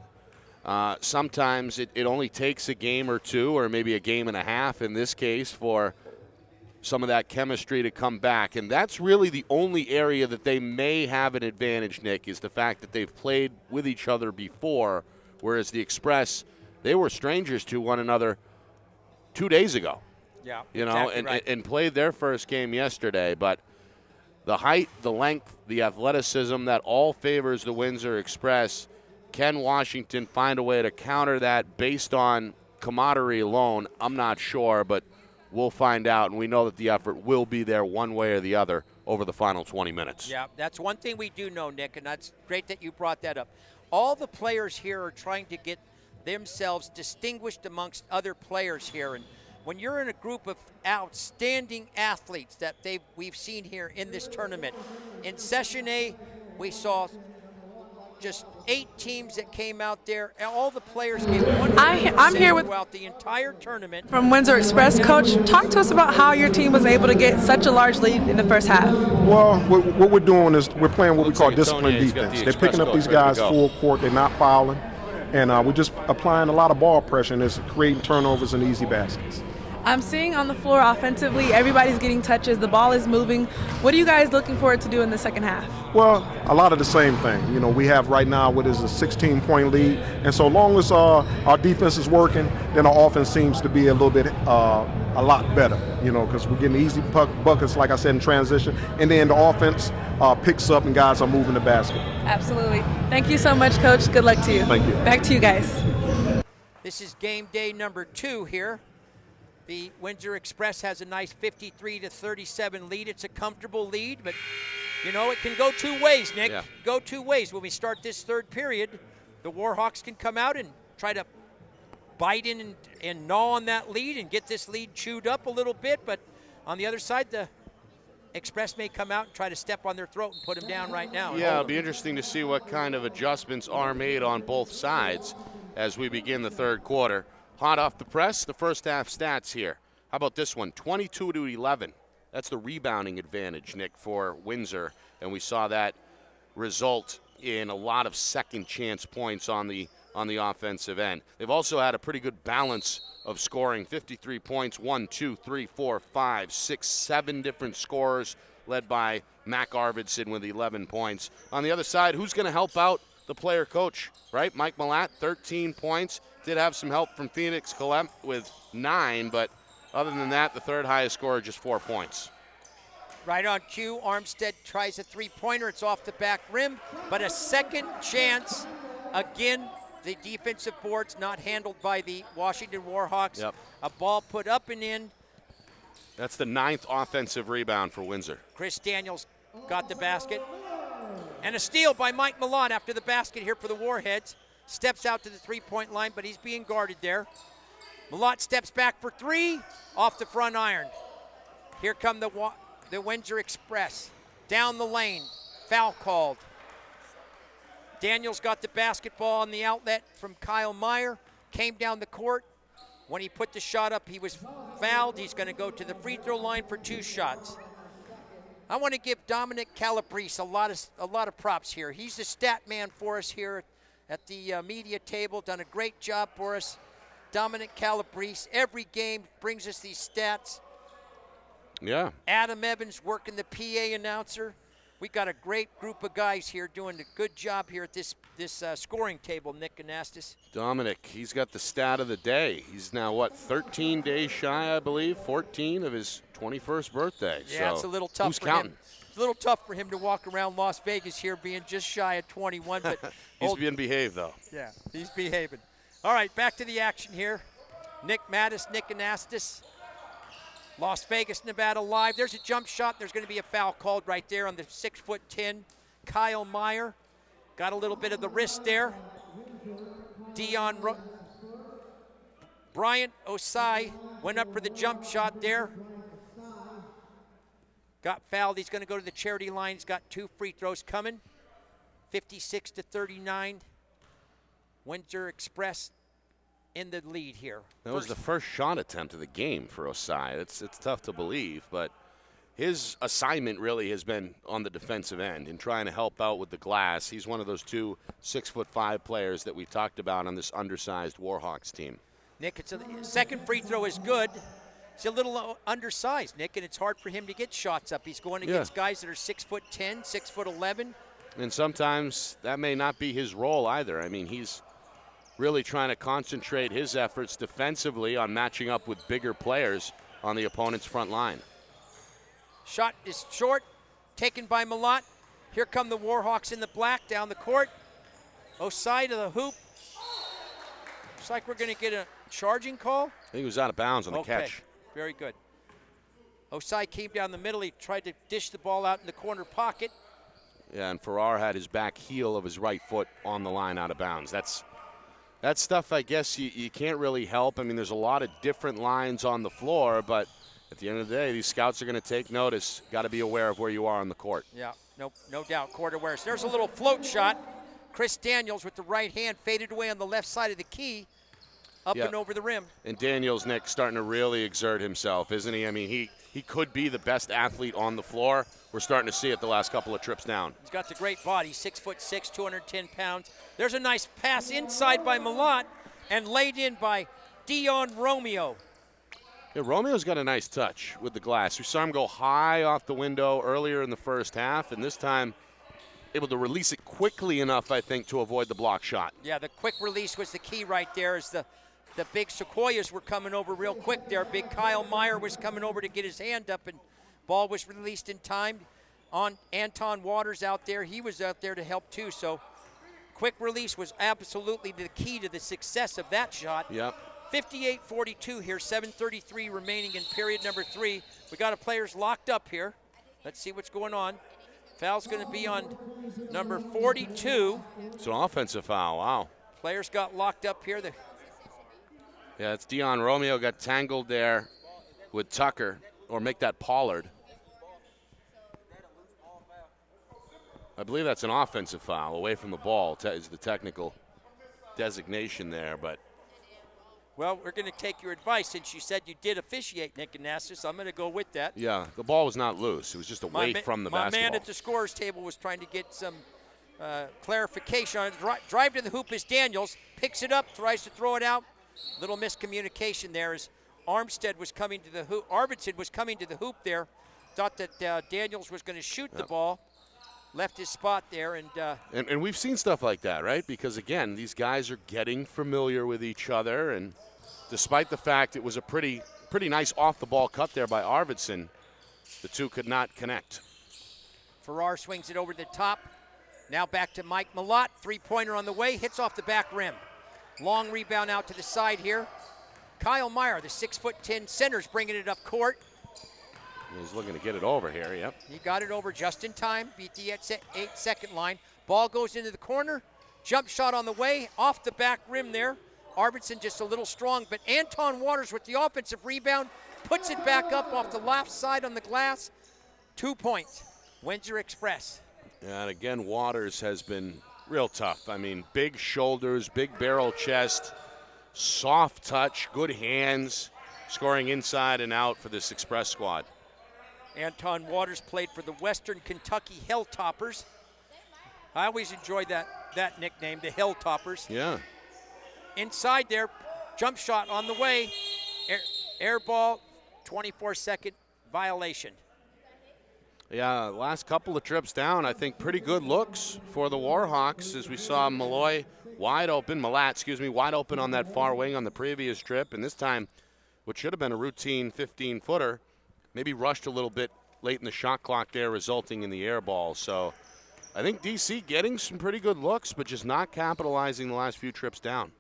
sometimes it only takes a game or two, or maybe a game and a half in this case, for some of that chemistry to come back. And that's really the only area that they may have an advantage, Nick, is the fact that they've played with each other before, whereas the Express, they were strangers to one another 2 days ago.
Yeah,
you know,
exactly right.
and played their first game yesterday. But the height, the length, the athleticism, that all favors the Windsor Express. Can Washington find a way to counter that based on camaraderie alone? I'm not sure, but we'll find out, and we know that the effort will be there one way or the other over the final 20 minutes.
Yeah, that's one thing we do know, Nick, and that's great that you brought that up. All the players here are trying to get themselves distinguished amongst other players here, and when you're in a group of outstanding athletes that we've seen here in this tournament, in Session A, we saw just 8 teams that came out there, and all the players gave 100%
I'm here
throughout the entire tournament.
From Windsor Express, Coach, talk to us about how your team was able to get such a large lead in the first half.
Well, what we're doing is we're playing what we call
like
disciplined
Antonio's got
defense.
the
They're picking up
Express
these guys
coach.
full court. They're not fouling. And we're just applying a lot of ball pressure, and it's creating turnovers and easy baskets.
I'm seeing on the floor offensively, everybody's getting touches, the ball is moving. What are you guys looking forward to do in the second half?
Well, a lot of the same thing. You know, we have right now what is a 16-point lead, and so long as our defense is working, then our offense seems to be a little bit a lot better. You know, because we're getting easy buckets, like I said, in transition, and then the offense picks up and guys are moving the basket.
Absolutely. Thank you so much, Coach. Good luck to you.
Thank you.
Back to you guys.
This is game day number 2 here. The Windsor Express has a nice 53-37 lead. It's a comfortable lead, but you know, it can go 2 ways, Nick.
Yeah.
Go 2 ways. When we start this third period, the Warhawks can come out and try to bite in and gnaw on that lead and get this lead chewed up a little bit, but on the other side, the Express may come out and try to step on their throat and put them down right now.
Yeah, it'll be interesting to see what kind of adjustments are made on both sides as we begin the third quarter. Hot off the press, the first half stats here. How about this one? 22-11. That's the rebounding advantage, Nick, for Windsor. And we saw that result in a lot of second chance points on the offensive end. They've also had a pretty good balance of scoring. 53 points, 1, 2, 3, 4, 5, 6, 7 different scorers, led by Mac Arvidsson with 11 points. On the other side, who's going to help out the player coach, right? Mike Malat, 13 points. Did have some help from Phoenix Collette with 9, but other than that, the third highest scorer, just 4 points.
Right on cue, Armstead tries a 3-pointer. It's off the back rim, but a second chance. Again, the defensive board's not handled by the Washington Warhawks.
Yep.
A ball put up and in.
That's the 9th offensive rebound for Windsor.
Chris Daniels got the basket. And a steal by Mike Milan after the basket here for the Warheads. Steps out to the 3-point line, but he's being guarded there. Milan steps back for 3, off the front iron. Here come the Windsor Express. Down the lane, foul called. Daniels got the basketball on the outlet from Kyle Meyer. Came down the court. When he put the shot up, he was fouled. He's going to go to the free throw line for 2 shots. I want to give Dominic Calabrese a lot of props here. He's the stat man for us here at the media table. Done a great job for us. Dominic Calabrese, every game brings us these stats.
Yeah.
Adam Evans working the PA announcer. We got a great group of guys here doing a good job here at this scoring table, Nick Anastas.
Dominic, he's got the stat of the day. He's now, 13 days shy, I believe, 14 of his 21st birthday.
Yeah,
so
it's a little tough
who's
for
counting?
him. It's a little tough for him to walk around Las Vegas here being just shy of 21. But
He's being behaved, though.
Yeah, he's behaving. All right, back to the action here. Nick Mattis, Nick Anastas. Las Vegas, Nevada live. There's a jump shot. There's going to be a foul called right there on the 6'10" Kyle Meyer. Got a little bit of the wrist there. Bryant Osai went up for the jump shot there. Got fouled. He's going to go to the charity line. He's got 2 free throws coming. 56-39. Windsor Express in the lead here.
That was the first shot attempt of the game for Osai. It's tough to believe, but his assignment really has been on the defensive end and trying to help out with the glass. He's one of those 2 6'5" players that we talked about on this undersized Warhawks team.
Nick, it's a second free throw is good. He's a little undersized, Nick, and it's hard for him to get shots up. He's going against guys that are 6'10", 6'11".
And sometimes that may not be his role either. I mean, he's really trying to concentrate his efforts defensively on matching up with bigger players on the opponent's front line.
Shot is short, taken by Malott. Here come the Warhawks in the black down the court. Osai to the hoop. Looks like we're going to get a charging call.
I think he was out of bounds on the catch.
Very good. Osai came down the middle. He tried to dish the ball out in the corner pocket.
Yeah, and Farrar had his back heel of his right foot on the line out of bounds. That's stuff I guess you can't really help. I mean, there's a lot of different lines on the floor, but at the end of the day, these scouts are going to take notice. Got to be aware of where you are on the court.
Yeah, no doubt, court awareness. There's a little float shot. Chris Daniels with the right hand faded away on the left side of the key, up and over the rim.
And Daniels, Nick, starting to really exert himself, isn't he? I mean, he could be the best athlete on the floor. We're starting to see it the last couple of trips down.
He's got the great body, 6'6", 210 pounds. There's a nice pass inside by Malott and laid in by Dion Romeo.
Yeah, Romeo's got a nice touch with the glass. We saw him go high off the window earlier in the first half, and this time able to release it quickly enough, I think, to avoid the block shot.
Yeah, the quick release was the key right there as the big Sequoias were coming over real quick there. Big Kyle Meyer was coming over to get his hand up, and ball was released in time. On Anton Waters out there, he was out there to help too. So quick release was absolutely the key to the success of that shot.
Yep.
58-42 here, 7:33 remaining in period number 3. We got our players locked up here. Let's see what's going on. Foul's going to be on number 42.
It's an offensive foul, wow.
Players got locked up here.
Yeah, it's Dion Romeo got tangled there with Tucker, or make that Pollard. I believe that's an offensive foul away from the ball is the technical designation there, but.
Well, we're going to take your advice since you said you did officiate, Nick Anastas. I'm going to go with that.
Yeah, the ball was not loose. It was just away from the basketball.
My man at the scorer's table was trying to get some clarification on it. Drive to the hoop is Daniels. Picks it up, tries to throw it out. Little miscommunication there as Armstead was coming to the hoop. Arvidsson was coming to the hoop there. Thought that Daniels was going to shoot the ball. Left his spot there. And
we've seen stuff like that, right? Because, again, these guys are getting familiar with each other. And despite the fact it was a pretty nice off-the-ball cut there by Arvidsson, the two could not connect.
Farrar swings it over to the top. Now back to Mike Malott. Three-pointer on the way. Hits off the back rim. Long rebound out to the side here. Kyle Meyer, the 6'10" center's bringing it up court.
He's looking to get it over here, yep.
He got it over just in time, beat the 8-second line. Ball goes into the corner. Jump shot on the way, off the back rim there. Arvidsson just a little strong, but Anton Waters with the offensive rebound, puts it back up off the left side on the glass. 2 points, Windsor Express.
Yeah, and again, Waters has been real tough. I mean, big shoulders, big barrel chest, soft touch, good hands, scoring inside and out for this Express squad.
Anton Waters played for the Western Kentucky Helltoppers. I always enjoyed that nickname, the Helltoppers.
Yeah.
Inside there, jump shot on the way. Air ball, 24-second violation.
Yeah, last couple of trips down, I think pretty good looks for the Warhawks as we saw Malott wide open on that far wing on the previous trip. And this time, what should have been a routine 15-footer, maybe rushed a little bit late in the shot clock there, resulting in the air ball. So I think DC getting some pretty good looks, but just not capitalizing the last few trips down.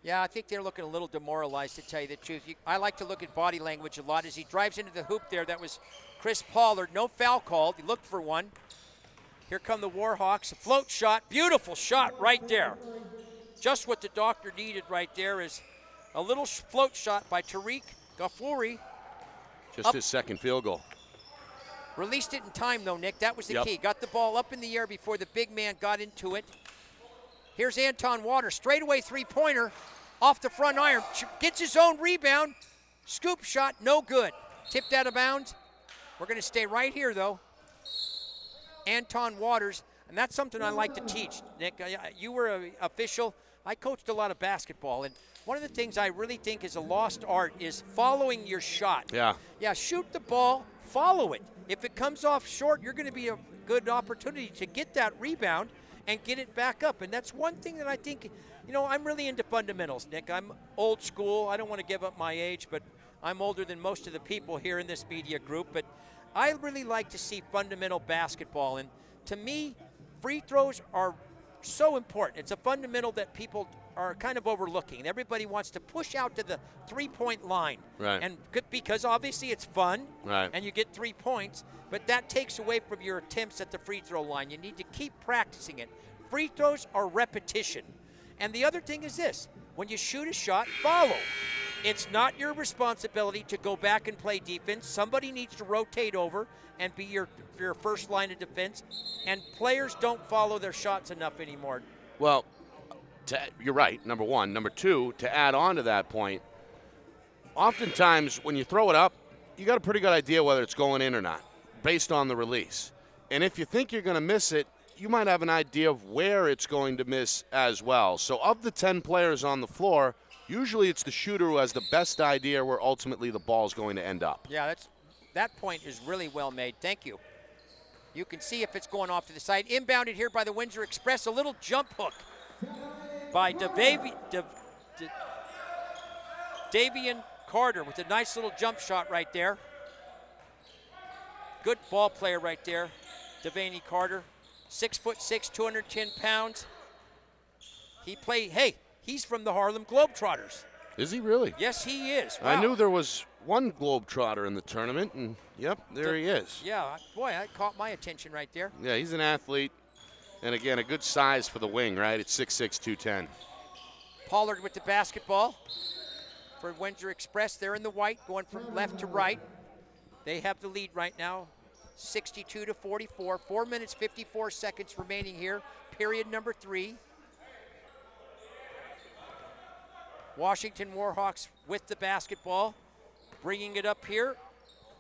Yeah, I think they're looking a little demoralized, to tell you the truth. I like to look at body language a lot as he drives into the hoop there. That was Chris Pollard. No foul called. He looked for one. Here come the Warhawks. A float shot. Beautiful shot right there. Just what the doctor needed right there is a little float shot by Tariq Ghafouri.
Just his second field goal.
Released it in time, though, Nick. That was the key. Got the ball up in the air before the big man got into it. Here's Anton Waters. Straightaway three-pointer off the front iron. Gets his own rebound. Scoop shot, no good. Tipped out of bounds. We're going to stay right here, though. Anton Waters, and that's something I like to teach, Nick. You were an official. I coached a lot of basketball, and one of the things I really think is a lost art is following your shot.
Yeah.
Yeah, shoot the ball, follow it. If it comes off short, you're going to be a good opportunity to get that rebound and get it back up. And that's one thing that I think, I'm really into fundamentals, Nick. I'm old school. I don't want to give up my age, but I'm older than most of the people here in this media group. But I really like to see fundamental basketball. And to me, free throws are so important. It's a fundamental that people are kind of overlooking. Everybody wants to push out to the three-point line.
Right.
And because obviously it's fun,
right,
and you get 3 points, but that takes away from your attempts at the free throw line. You need to keep practicing it. Free throws are repetition. And the other thing is this, when you shoot a shot, follow. It's not your responsibility to go back and play defense. Somebody needs to rotate over and be your first line of defense. And players don't follow their shots enough anymore.
Well, you're right, number one. Number two, to add on to that point, oftentimes when you throw it up, you got a pretty good idea whether it's going in or not, based on the release. And if you think you're going to miss it, you might have an idea of where it's going to miss as well. So of the 10 players on the floor, Usually it's the shooter who has the best idea where ultimately the ball's going to end up.
Yeah, that point is really well made. Thank you. You can see if it's going off to the side. Inbounded here by the Windsor Express. A little jump hook by Davian Carter with a nice little jump shot right there. Good ball player right there, Devaney Carter. 6'6", 210 pounds. He's from the Harlem Globetrotters.
Is he really?
Yes, he is. Wow.
I knew there was one Globetrotter in the tournament, and yep, there he is.
Yeah, boy, that caught my attention right there.
Yeah, he's an athlete, and again, a good size for the wing, right? It's 6'6", 210.
Pollard with the basketball for Windsor Express. They're in the white, going from left to right. They have the lead right now, 62-44. 4 minutes, 54 seconds remaining here, period number 3. Washington Warhawks with the basketball, bringing it up here.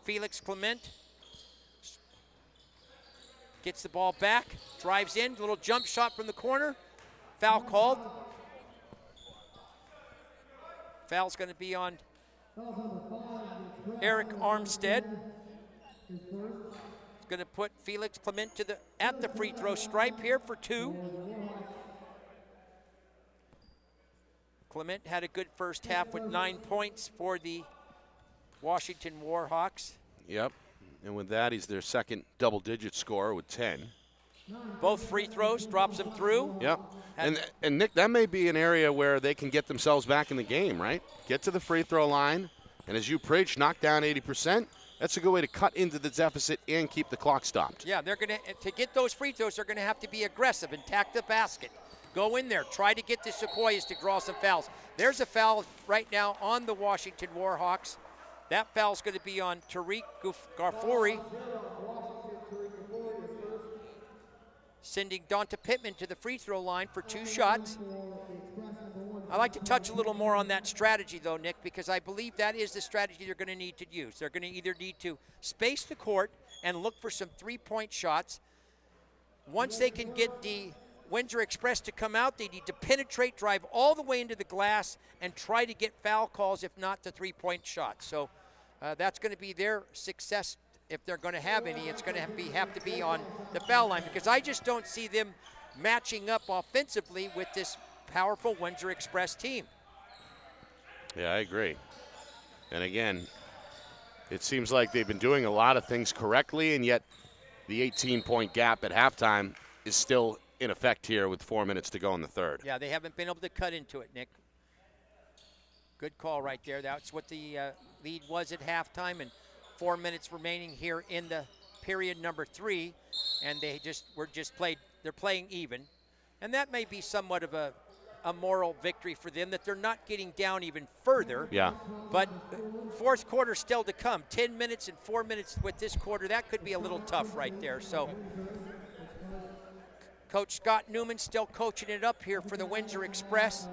Felix Clement gets the ball back, drives in, little jump shot from the corner. Foul called. Foul's going to be on Eric Armstead. It's going to put Felix Clement at the free throw stripe here for 2. Clement had a good first half with 9 points for the Washington Warhawks.
Yep, and with that, he's their second double-digit scorer with 10.
Both free throws, drops them through.
Yep, and Nick, that may be an area where they can get themselves back in the game, right? Get to the free throw line, and as you preach, knock down 80%. That's a good way to cut into the deficit and keep the clock stopped.
Yeah, they're going to get those free throws, they're going to have to be aggressive and attack the basket. Go in there, try to get the Sequoias to draw some fouls. There's a foul right now on the Washington Warhawks. That foul's going to be on Tariq Garfouri, sending Donta Pittman to the free throw line for 2 shots. I'd like to touch a little more on that strategy, though, Nick, because I believe that is the strategy they're going to need to use. They're going to either need to space the court and look for some three-point shots. Once they can get the Windsor Express to come out, they need to penetrate, drive all the way into the glass, and try to get foul calls, if not the three-point shots. So that's going to be their success. If they're going to have any, it's going to have to be on the foul line, because I just don't see them matching up offensively with this powerful Windsor Express team.
Yeah, I agree. And again, it seems like they've been doing a lot of things correctly, and yet the 18-point gap at halftime is still in effect here with 4 minutes to go in the third.
Yeah, they haven't been able to cut into it, Nick. Good call right there. That's what the lead was at halftime, and 4 minutes remaining here in the period number 3, and they're playing even. And that may be somewhat of a moral victory for them, that they're not getting down even further.
Yeah.
But fourth quarter still to come. 10 minutes and 4 minutes with this quarter. That could be a little tough right there. So Coach Scott Newman still coaching it up here for the Windsor Express.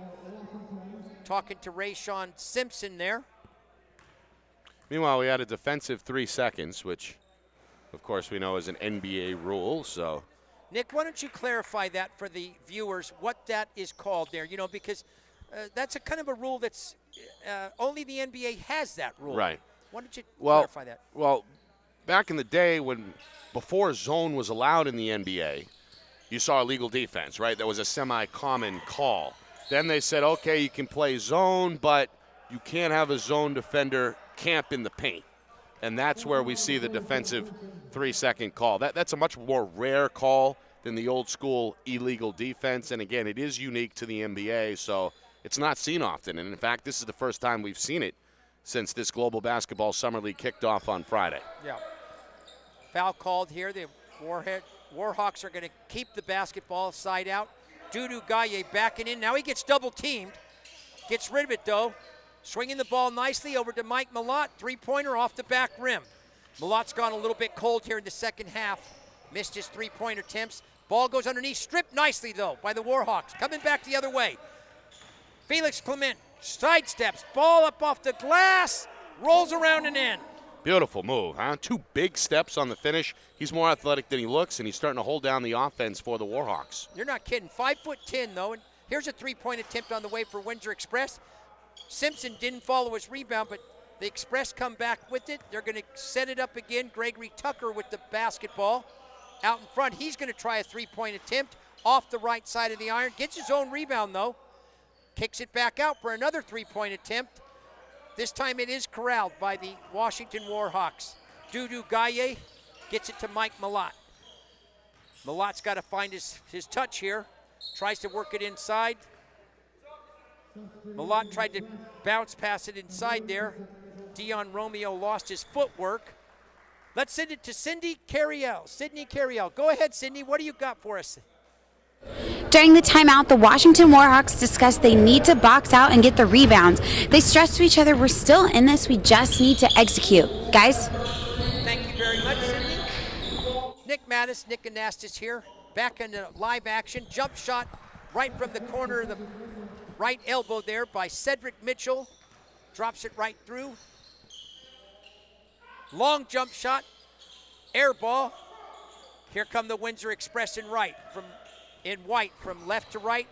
Talking to Rayshawn Simpson there.
Meanwhile, we had a defensive 3 seconds, which, of course, we know is an NBA rule. So,
Nick, why don't you clarify that for the viewers, what that is called there? You know, because that's a kind of a rule that's only the NBA has that rule.
Right.
Why don't you clarify that?
Well, back in the day before zone was allowed in the NBA, you saw illegal defense, right? That was a semi-common call. Then they said, okay, you can play zone, but you can't have a zone defender camp in the paint. And that's where we see the defensive 3-second call. That's a much more rare call than the old school illegal defense. And again, it is unique to the NBA, so it's not seen often. And in fact, this is the first time we've seen it since this Global Basketball Summer League kicked off on Friday.
Yeah. Foul called here. The Warhawks are going to keep the basketball side out. Dudu Gaye backing in. Now he gets double teamed. Gets rid of it, though. Swinging the ball nicely over to Mike Malott. Three-pointer off the back rim. Malott's gone a little bit cold here in the second half. Missed his three-point attempts. Ball goes underneath. Stripped nicely, though, by the Warhawks. Coming back the other way. Felix Clement sidesteps. Ball up off the glass. Rolls around and in.
Beautiful move, huh? 2 big steps on the finish. He's more athletic than he looks, and he's starting to hold down the offense for the Warhawks.
You're not kidding. 5'10", though. And here's a three-point attempt on the way for Windsor Express. Simpson didn't follow his rebound, but the Express come back with it. They're going to set it up again. Gregory Tucker with the basketball out in front. He's going to try a three-point attempt off the right side of the iron. Gets his own rebound, though. Kicks it back out for another three-point attempt. This time it is corralled by the Washington Warhawks. Dudu Gaye gets it to Mike Malott. Malott's got to find his touch here. Tries to work it inside. Malott tried to bounce pass it inside there. Dion Romeo lost his footwork. Let's send it to Cindy Carriel. Sydney Carriel. Go ahead, Sydney. What do you got for us?
During the timeout, the Washington Warhawks discussed they need to box out and get the rebounds. They stressed to each other, we're still in this, we just need to execute. Guys?
Thank you very much, Sydney. Nick Mattis, Nick Anastas here. Back into live action. Jump shot right from the corner of the right elbow there by Cedric Mitchell. Drops it right through. Long jump shot. Air ball. Here come the Windsor Express in white from left to right.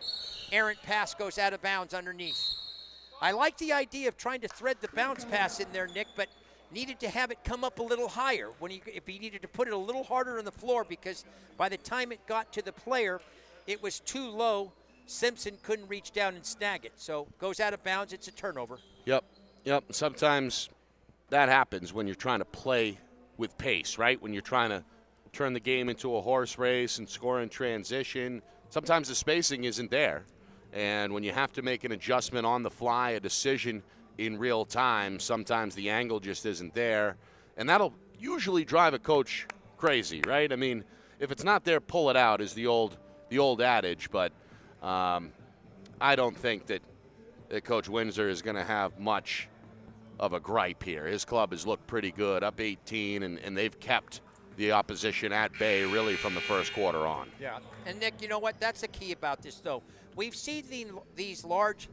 Errant pass goes out of bounds underneath. I like the idea of trying to thread the bounce pass in there, Nick, but needed to have it come up a little higher if he needed to put it a little harder on the floor, because by the time it got to the player, it was too low. Simpson couldn't reach down and snag it. So goes out of bounds. It's a turnover.
Yep. Sometimes that happens when you're trying to play with pace, right? When you're trying to turn the game into a horse race and score in transition. Sometimes the spacing isn't there. And when you have to make an adjustment on the fly, a decision in real time, sometimes the angle just isn't there. And that'll usually drive a coach crazy, right? I mean, if it's not there, pull it out is the old adage. But I don't think that Coach Windsor is going to have much of a gripe here. His club has looked pretty good, up 18, and they've kept the opposition at bay really from the first quarter on.
Yeah, and Nick, you know what? That's the key about this, though. We've seen these large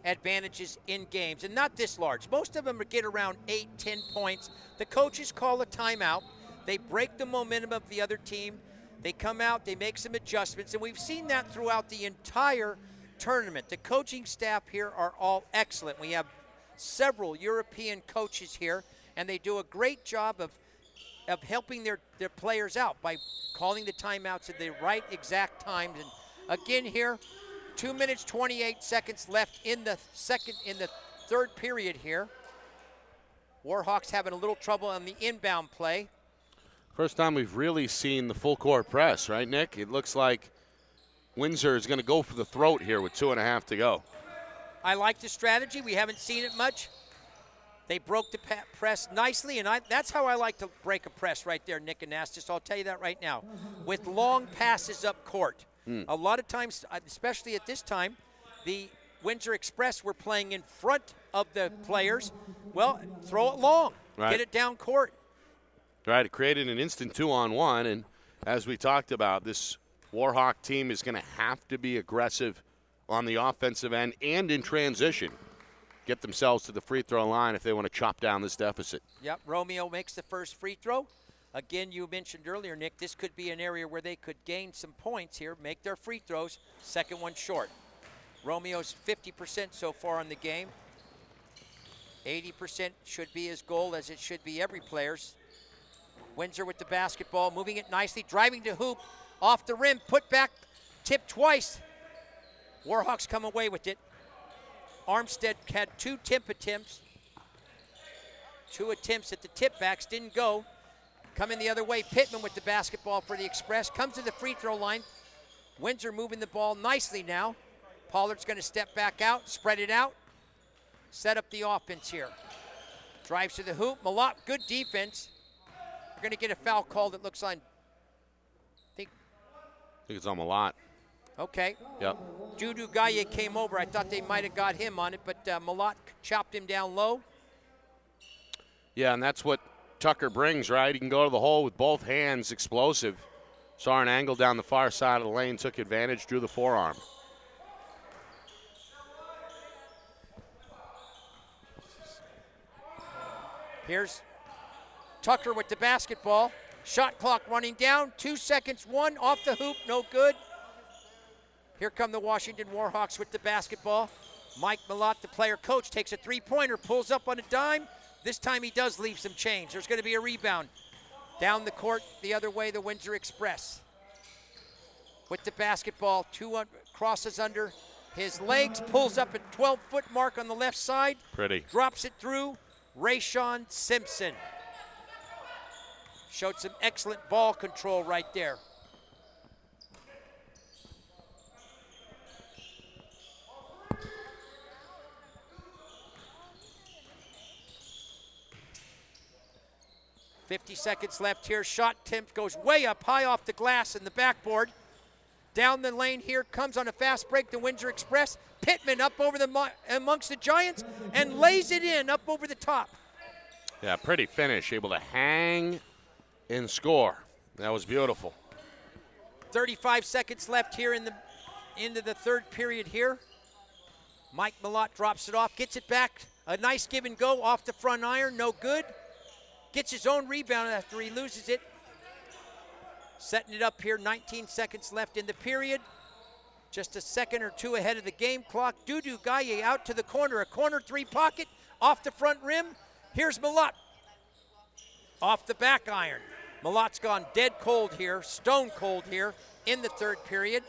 advantages in games, and not this large. Most of them get around 8, 10 points. The coaches call a timeout. They break the momentum of the other team. They come out, they make some adjustments, and we've seen that throughout the entire tournament. The coaching staff here are all excellent. We have several European coaches here, and they do a great job of helping their players out by calling the timeouts at the right exact times. And again here, 2 minutes, 28 seconds left in the third period here. Warhawks having a little trouble on the inbound play.
First time we've really seen the full court press, right, Nick? It looks like Windsor is going to go for the throat here with 2.5 to go.
I like the strategy. We haven't seen it much. They broke the press nicely, and that's how I like to break a press right there, Nick Anastas. I'll tell you that right now. With long passes up court. A lot of times, especially at this time, the Windsor Express were playing in front of the players. Well, throw it long.
Right.
Get it down court.
Right, it created an instant 2-on-1, and as we talked about, this Warhawk team is going to have to be aggressive on the offensive end and in transition. Get themselves to the free throw line if they want to chop down this deficit.
Yep, Romeo makes the first free throw. Again, you mentioned earlier, Nick, this could be an area where they could gain some points here, make their free throws. Second one short. Romeo's 50% so far in the game. 80% should be his goal, as it should be every player's. Windsor with the basketball, moving it nicely, driving to hoop, off the rim, put back, tip twice. Warhawks come away with it. Armstead had 2 tip attempts. 2 attempts at the tip backs, didn't go. Coming the other way, Pittman with the basketball for the Express. Comes to the free throw line. Windsor moving the ball nicely now. Pollard's going to step back out, spread it out. Set up the offense here. Drives to the hoop. Malott, good defense. We're going to get a foul call that looks on. I think
it's on Malott.
Okay.
Yep.
Dudu Gaye came over. I thought they might have got him on it, but Malott chopped him down low.
Yeah, and that's what Tucker brings, right? He can go to the hole with both hands, explosive. Saw an angle down the far side of the lane, took advantage, drew the forearm.
Here's Tucker with the basketball. Shot clock running down. 2 seconds, 1 off the hoop, no good. Here come the Washington Warhawks with the basketball. Mike Malott, the player coach, takes a three-pointer, pulls up on a dime. This time he does leave some change. There's going to be a rebound. Down the court, the other way, the Windsor Express. With the basketball, crosses under his legs, pulls up at 12-foot mark on the left side.
Pretty. Drops
it through. Rayshawn Simpson. Showed some excellent ball control right there. .50 seconds left here. Shot attempt goes way up high off the glass and the backboard. Down the lane here, comes on a fast break, the Windsor Express. Pittman up over amongst the Giants and lays it in up over the top.
Yeah, pretty finish, able to hang and score. That was beautiful.
35 seconds left here into the third period here. Mike Malott drops it off, gets it back. A nice give and go off the front iron, no good. Gets his own rebound after he loses it. Setting it up here, 19 seconds left in the period. Just a second or two ahead of the game clock. Dudu Gaye out to the corner, a corner three pocket, off the front rim. Here's Malott. Off the back iron. Malott's gone dead cold here, stone cold here in the third period.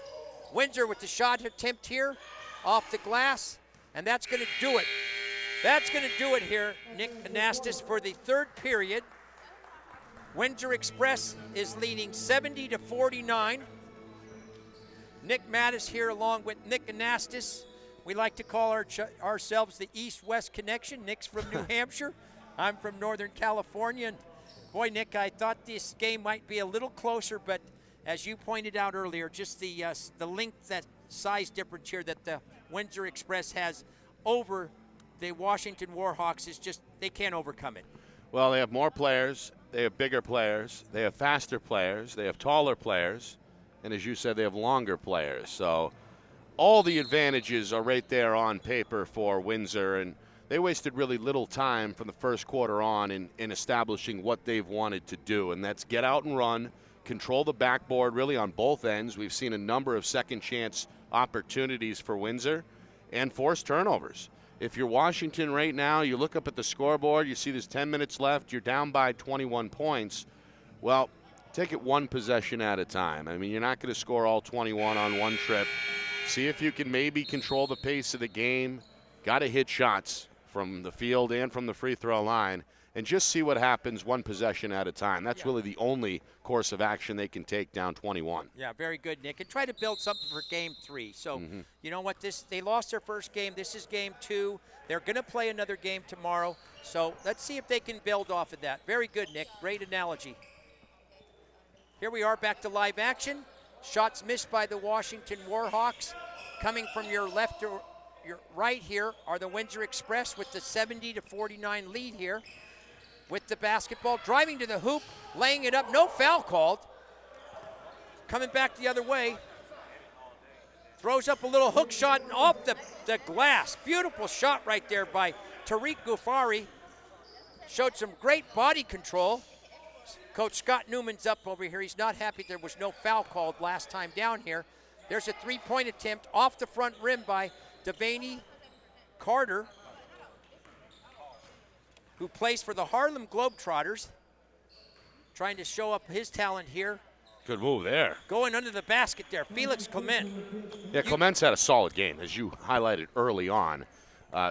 Windsor with the shot attempt here, off the glass, and that's going to do it. That's going to do it here, Nick Anastas, for the third period. Windsor Express is leading 70-49. Nick Mattis here along with Nick Anastas. We like to call ourselves the East-West Connection. Nick's from New Hampshire. I'm from Northern California. And boy, Nick, I thought this game might be a little closer, but as you pointed out earlier, just the length, that size difference here that the Windsor Express has over the Washington Warhawks is just, they can't overcome it.
Well, they have more players, they have bigger players, they have faster players, they have taller players, and as you said, they have longer players. So all the advantages are right there on paper for Windsor, and they wasted really little time from the first quarter on in establishing what they've wanted to do, and that's get out and run, control the backboard really on both ends. We've seen a number of second chance opportunities for Windsor and force turnovers. If you're Washington right now, you look up at the scoreboard, you see there's 10 minutes left, you're down by 21 points. Well, take it one possession at a time. I mean, you're not going to score all 21 on one trip. See if you can maybe control the pace of the game. Got to hit shots from the field and from the free throw line, and just see what happens one possession at a time. That's really the only course of action they can take down 21.
Yeah, very good, Nick. And try to build something for game 3. So, you know what? They lost their first game. This is game 2. They're going to play another game tomorrow. So let's see if they can build off of that. Very good, Nick. Great analogy. Here we are back to live action. Shots missed by the Washington Warhawks. Coming from your left or your right here are the Windsor Express with the 70-49 lead here. With the basketball, driving to the hoop, laying it up, no foul called. Coming back the other way. Throws up a little hook shot and off the glass. Beautiful shot right there by Tariq Ghaffari. Showed some great body control. Coach Scott Newman's up over here. He's not happy there was no foul called last time down here. There's a three-point attempt off the front rim by Devaney Carter, who plays for the Harlem Globetrotters, trying to show up his talent here.
Good move there.
Going under the basket there, Felix Clement.
Yeah, Clement's had a solid game, as you highlighted early on.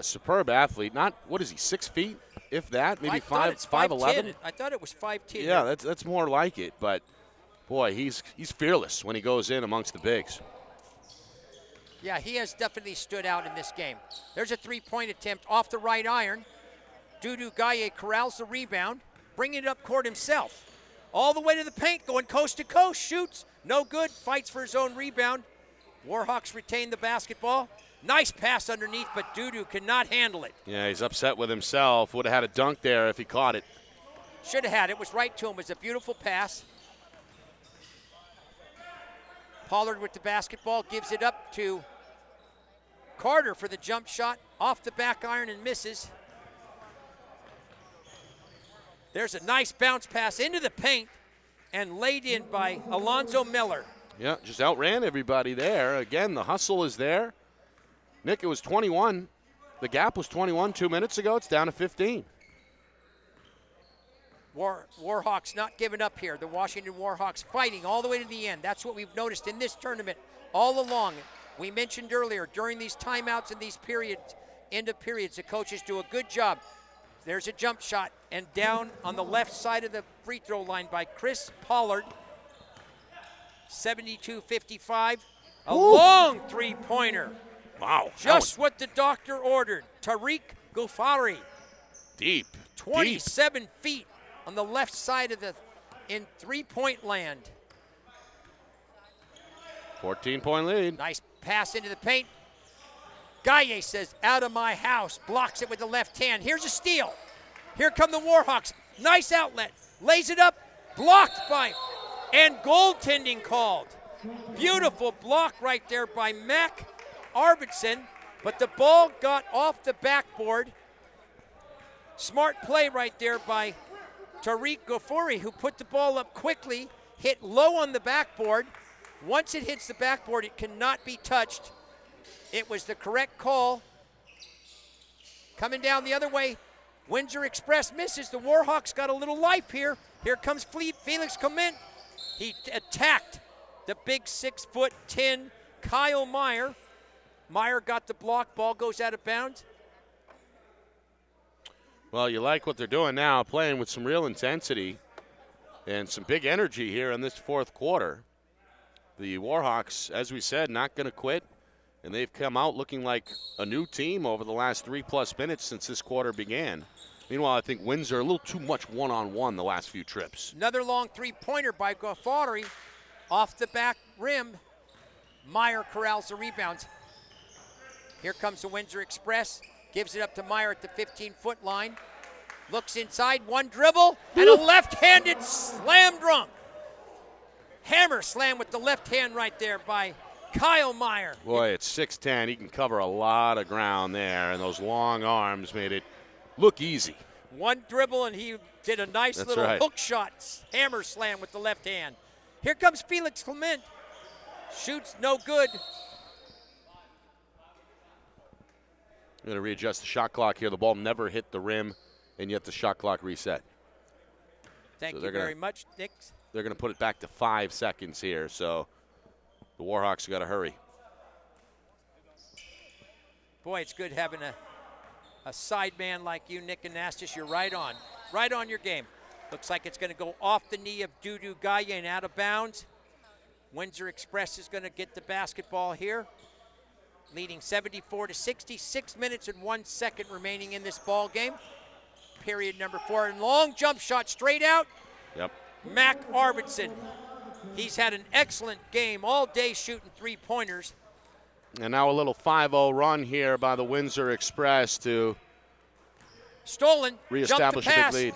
Superb athlete. Not, what is he, 6 feet, if that? Maybe 5'11"?
I thought it was 5'10".
Yeah, that's more like it. But, boy, he's fearless when he goes in amongst the bigs.
Yeah, he has definitely stood out in this game. There's a three-point attempt off the right iron. Dudu Gaye corrals the rebound, bringing it up court himself. All the way to the paint, going coast to coast, shoots, no good, fights for his own rebound. Warhawks retain the basketball. Nice pass underneath, but Dudu cannot handle it.
Yeah, he's upset with himself. Would have had a dunk there if he caught it.
Should have had it. It was right to him. It was a beautiful pass. Pollard with the basketball, gives it up to Carter for the jump shot. Off the back iron and misses. There's a nice bounce pass into the paint and laid in by Alonzo Miller.
Yeah, just outran everybody there. Again, the hustle is there. Nick, it was 21. The gap was 21 2 minutes ago. It's down to 15.
Warhawks not giving up here. The Washington Warhawks fighting all the way to the end. That's what we've noticed in this tournament all along. We mentioned earlier, during these timeouts and these periods, end of periods, the coaches do a good job. There's a jump shot, and down on the left side of the free throw line by Chris Pollard. 72-55. A long three-pointer.
Wow.
Just what the doctor ordered. Tariq Ghaffari.
Deep.
27 feet on the left side of in three-point land.
14-point lead.
Nice pass into the paint. Gaye says, out of my house. Blocks it with the left hand. Here's a steal. Here come the Warhawks. Nice outlet. Lays it up. Blocked by, and goaltending called. Beautiful block right there by Mac Arvidsson, but the ball got off the backboard. Smart play right there by Tariq Ghaffari, who put the ball up quickly, hit low on the backboard. Once it hits the backboard, it cannot be touched. It was the correct call. Coming down the other way, Windsor Express misses. The Warhawks got a little life here. Here comes Felix Clement. He attacked the big 6'10" Kyle Meyer. Meyer got the block. Ball goes out of bounds.
Well, you like what they're doing now, playing with some real intensity and some big energy here in this fourth quarter. The Warhawks, as we said, not going to quit, and they've come out looking like a new team over the last 3+ minutes since this quarter began. Meanwhile, I think Windsor a little too much one-on-one the last few trips.
Another long three-pointer by Ghaffari off the back rim. Meyer corrals the rebounds. Here comes the Windsor Express. Gives it up to Meyer at the 15-foot line. Looks inside, one dribble, and a left-handed slam dunk. Hammer slam with the left hand right there by Kyle Meyer.
Boy, at 6'10", he can cover a lot of ground there, and those long arms made it look easy.
One dribble, and he did a nice
That's
little
right.
hook shot, hammer slam with the left hand. Here comes Felix Clement. Shoots no good.
I'm going to readjust the shot clock here. The ball never hit the rim, and yet the shot clock reset.
Thank you very much, Nick.
They're going to put it back to 5 seconds here, so the Warhawks have got to hurry.
Boy, it's good having a side man like you, Nick Anastas. You're right on your game. Looks like it's going to go off the knee of Dudu Gaye and out of bounds. Windsor Express is going to get the basketball here, leading 74-60. 6 minutes and 1 second remaining in this ball game. Period number 4, and long jump shot straight out.
Yep.
Mac Arvidsson. He's had an excellent game all day shooting three-pointers.
And now a little 5-0 run here by the Windsor Express to
Stolen.
reestablish a big lead.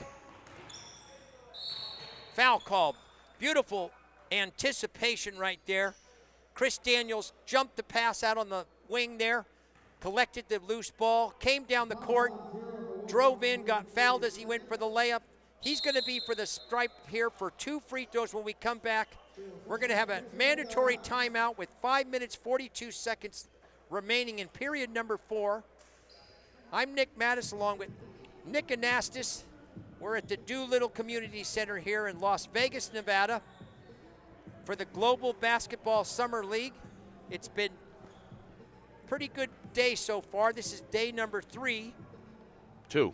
Foul called. Beautiful anticipation right there. Chris Daniels jumped the pass out on the wing there, collected the loose ball, came down the court, drove in, got fouled as he went for the layup. He's going to be for the stripe here for 2 free throws when we come back. We're going to have a mandatory timeout with 5 minutes, 42 seconds remaining in period number 4. I'm Nick Mattis along with Nick Anastas. We're at the Doolittle Community Center here in Las Vegas, Nevada for the Global Basketball Summer League. It's been a pretty good day so far. This is day number 3.
2.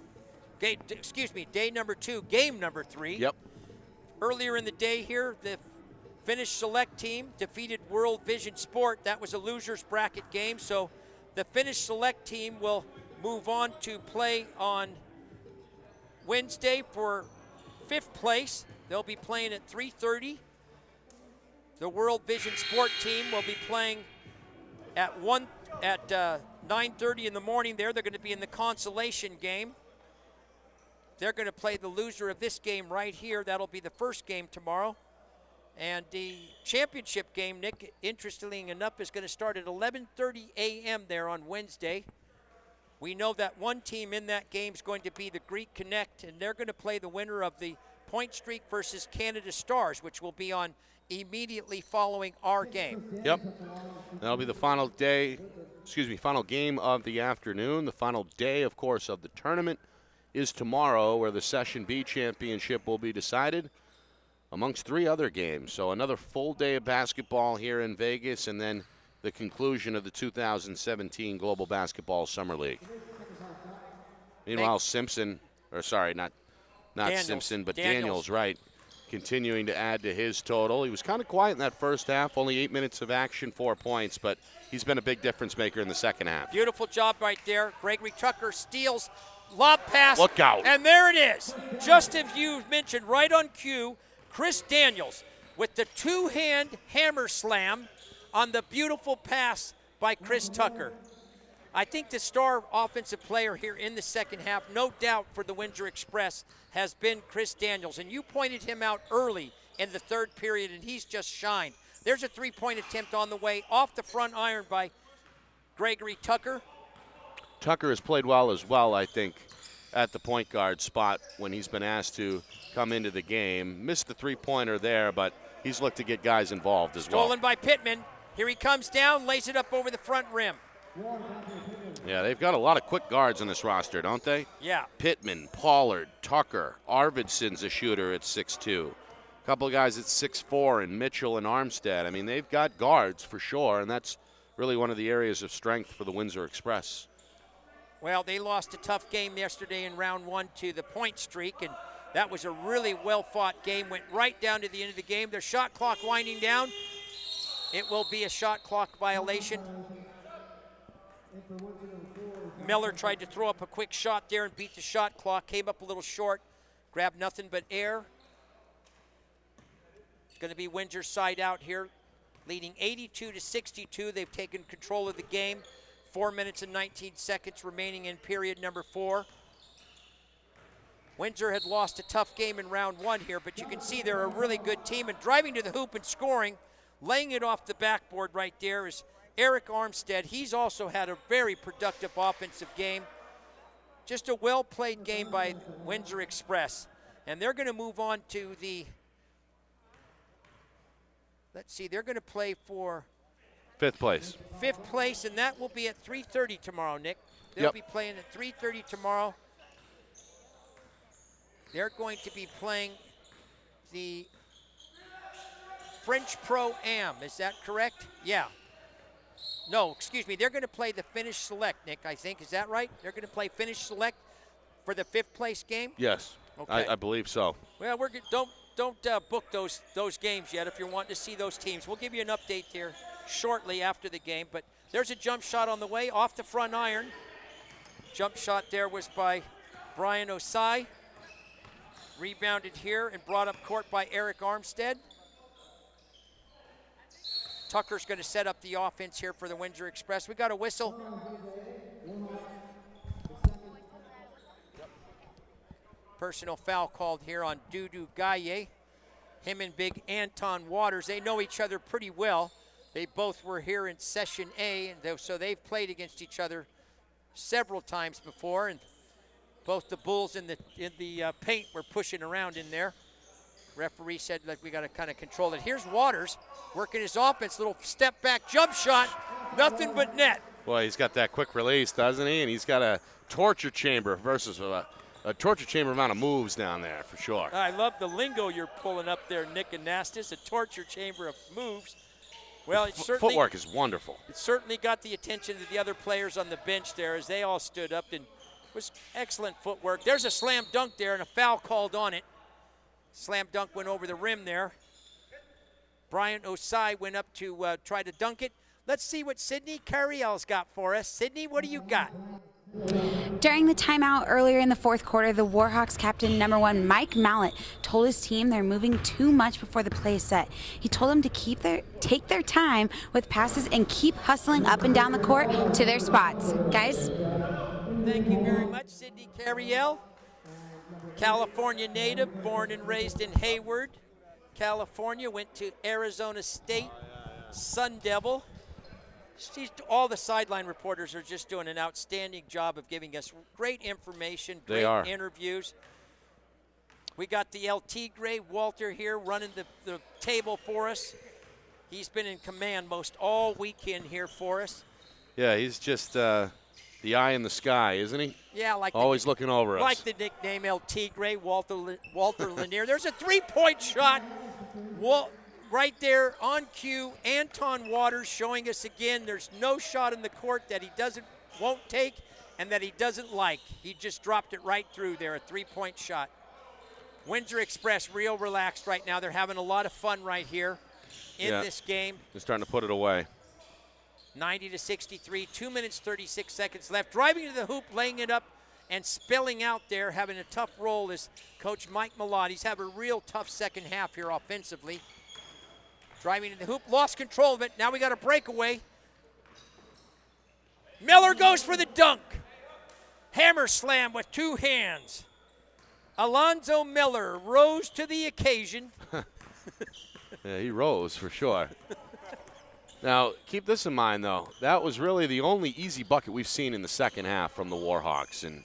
Day number 2, game number 3.
Yep.
Earlier in the day here, the Finnish select team defeated World Vision Sport. That was a loser's bracket game, so the Finnish select team will move on to play on Wednesday for 5th place. They'll be playing at 3:30. The World Vision Sport team will be playing at 9:30 in the morning there. They're going to be in the consolation game. They're going to play the loser of this game right here. That'll be the first game tomorrow. And the championship game, Nick, interestingly enough, is going to start at 11:30 a.m. there on Wednesday. We know that one team in that game is going to be the Greek Connect, and they're going to play the winner of the Point Streak versus Canada Stars, which will be on immediately following our game.
Yep. That'll be the final game of the afternoon. The final day, of course, of the tournament is tomorrow, where the Session B championship will be decided amongst 3 other games. So another full day of basketball here in Vegas, and then the conclusion of the 2017 Global Basketball Summer League. Meanwhile, not
Daniels.
Simpson, but Daniels, right, continuing to add to his total. He was kind of quiet in that first half, only 8 minutes of action, 4 points, but he's been a big difference maker in the second half.
Beautiful job right there. Gregory Tucker steals, lob pass.
Look out.
And there it is. Just as you mentioned, right on cue, Chris Daniels with the 2-hand hammer slam on the beautiful pass by Chris Tucker. I think the star offensive player here in the second half, no doubt for the Windsor Express, has been Chris Daniels. And you pointed him out early in the third period, and he's just shined. There's a 3-point attempt on the way, off the front iron by Gregory Tucker.
Tucker has played well as well, I think, at the point guard spot when he's been asked to come into the game. Missed the 3-pointer there, but he's looked to get guys involved as well.
Stolen by Pittman. Here he comes down, lays it up over the front rim.
Yeah, they've got a lot of quick guards on this roster, don't they?
Yeah.
Pittman, Pollard, Tucker, Arvidsson's a shooter at 6'2". A couple of guys at 6'4", and Mitchell and Armstead. I mean, they've got guards for sure, and that's really one of the areas of strength for the Windsor Express.
Well, they lost a tough game yesterday in round 1 to the Point Streak, and that was a really well-fought game. Went right down to the end of the game. Their shot clock winding down. It will be a shot clock violation. Miller tried to throw up a quick shot there and beat the shot clock. Came up a little short. Grabbed nothing but air. It's going to be Windsor's side out here, leading 82-62. They've taken control of the game. 4 minutes and 19 seconds remaining in period number 4. Windsor had lost a tough game in round 1 here, but you can see they're a really good team, and driving to the hoop and scoring, laying it off the backboard right there is Eric Armstead. He's also had a very productive offensive game. Just a well-played game by Windsor Express. And they're going to move on to the, let's see, they're going to play for
5th place.
5th place, and that will be at 3:30 tomorrow, Nick. They'll be playing at 3:30 tomorrow. They're going to be playing the French Pro-Am. Is that correct? Yeah. No, excuse me. They're going to play the Finnish Select, Nick, I think. Is that right? They're going to play Finnish Select for the 5th place game?
Yes,
Okay.
I believe so.
Well, don't book those games yet if you're wanting to see those teams. We'll give you an update here shortly after the game. But there's a jump shot on the way off the front iron. Jump shot there was by Brian Osai. Rebounded here and brought up court by Eric Armstead. Tucker's going to set up the offense here for the Windsor Express. We got a whistle. Personal foul called here on Dudu Gaye. Him and big Anton Waters, they know each other pretty well. They both were here in Session A, and so they've played against each other several times before, and both the Bulls in the paint were pushing around in there. Referee said that we got to kind of control it. Here's Waters working his offense, little step back jump shot, nothing but net.
Boy, he's got that quick release, doesn't he? And he's got a torture chamber versus a torture chamber amount of moves down there for sure.
I love the lingo you're pulling up there, Nick Anastas, a torture chamber of moves. Well, it certainly,
footwork is wonderful.
It certainly got the attention of the other players on the bench there as they all stood up, and was excellent footwork. There's a slam dunk there and a foul called on it. Slam dunk went over the rim there. Brian Osai went up to try to dunk it. Let's see what Sydney Carriel's got for us. Sydney, what do you got?
During the timeout earlier in the 4th quarter, the Warhawks captain number 1, Mike Mallett, told his team they're moving too much before the play is set. He told them to take their time with passes and keep hustling up and down the court to their spots. Guys?
Thank you very much, Sydney Carriel. California native, born and raised in Hayward, California, went to Arizona State, Sun Devil. All the sideline reporters are just doing an outstanding job of giving us great information, great interviews. We got the El Tigre, Walter, here running the table for us. He's been in command most all weekend here for us.
Yeah, he's just the eye in the sky, isn't he?
Yeah,
always looking over us.
Like the nickname El Tigre, Walter Lanier. There's a three-point shot right there on cue. Anton Waters showing us again there's no shot in the court that he won't take and that he doesn't like. He just dropped it right through there, a three-point shot. Windsor Express real relaxed right now. They're having a lot of fun right here in this game.
They're starting to put it away.
90-63, 2 minutes, 36 seconds left. Driving to the hoop, laying it up, and spilling out there, having a tough role is Coach Mike Malott. He's having a real tough second half here offensively. Driving to the hoop, lost control of it. Now we got a breakaway. Miller goes for the dunk. Hammer slam with two hands. Alonzo Miller rose to the occasion.
Yeah, he rose for sure. Now, keep this in mind, though. That was really the only easy bucket we've seen in the second half from the Warhawks, and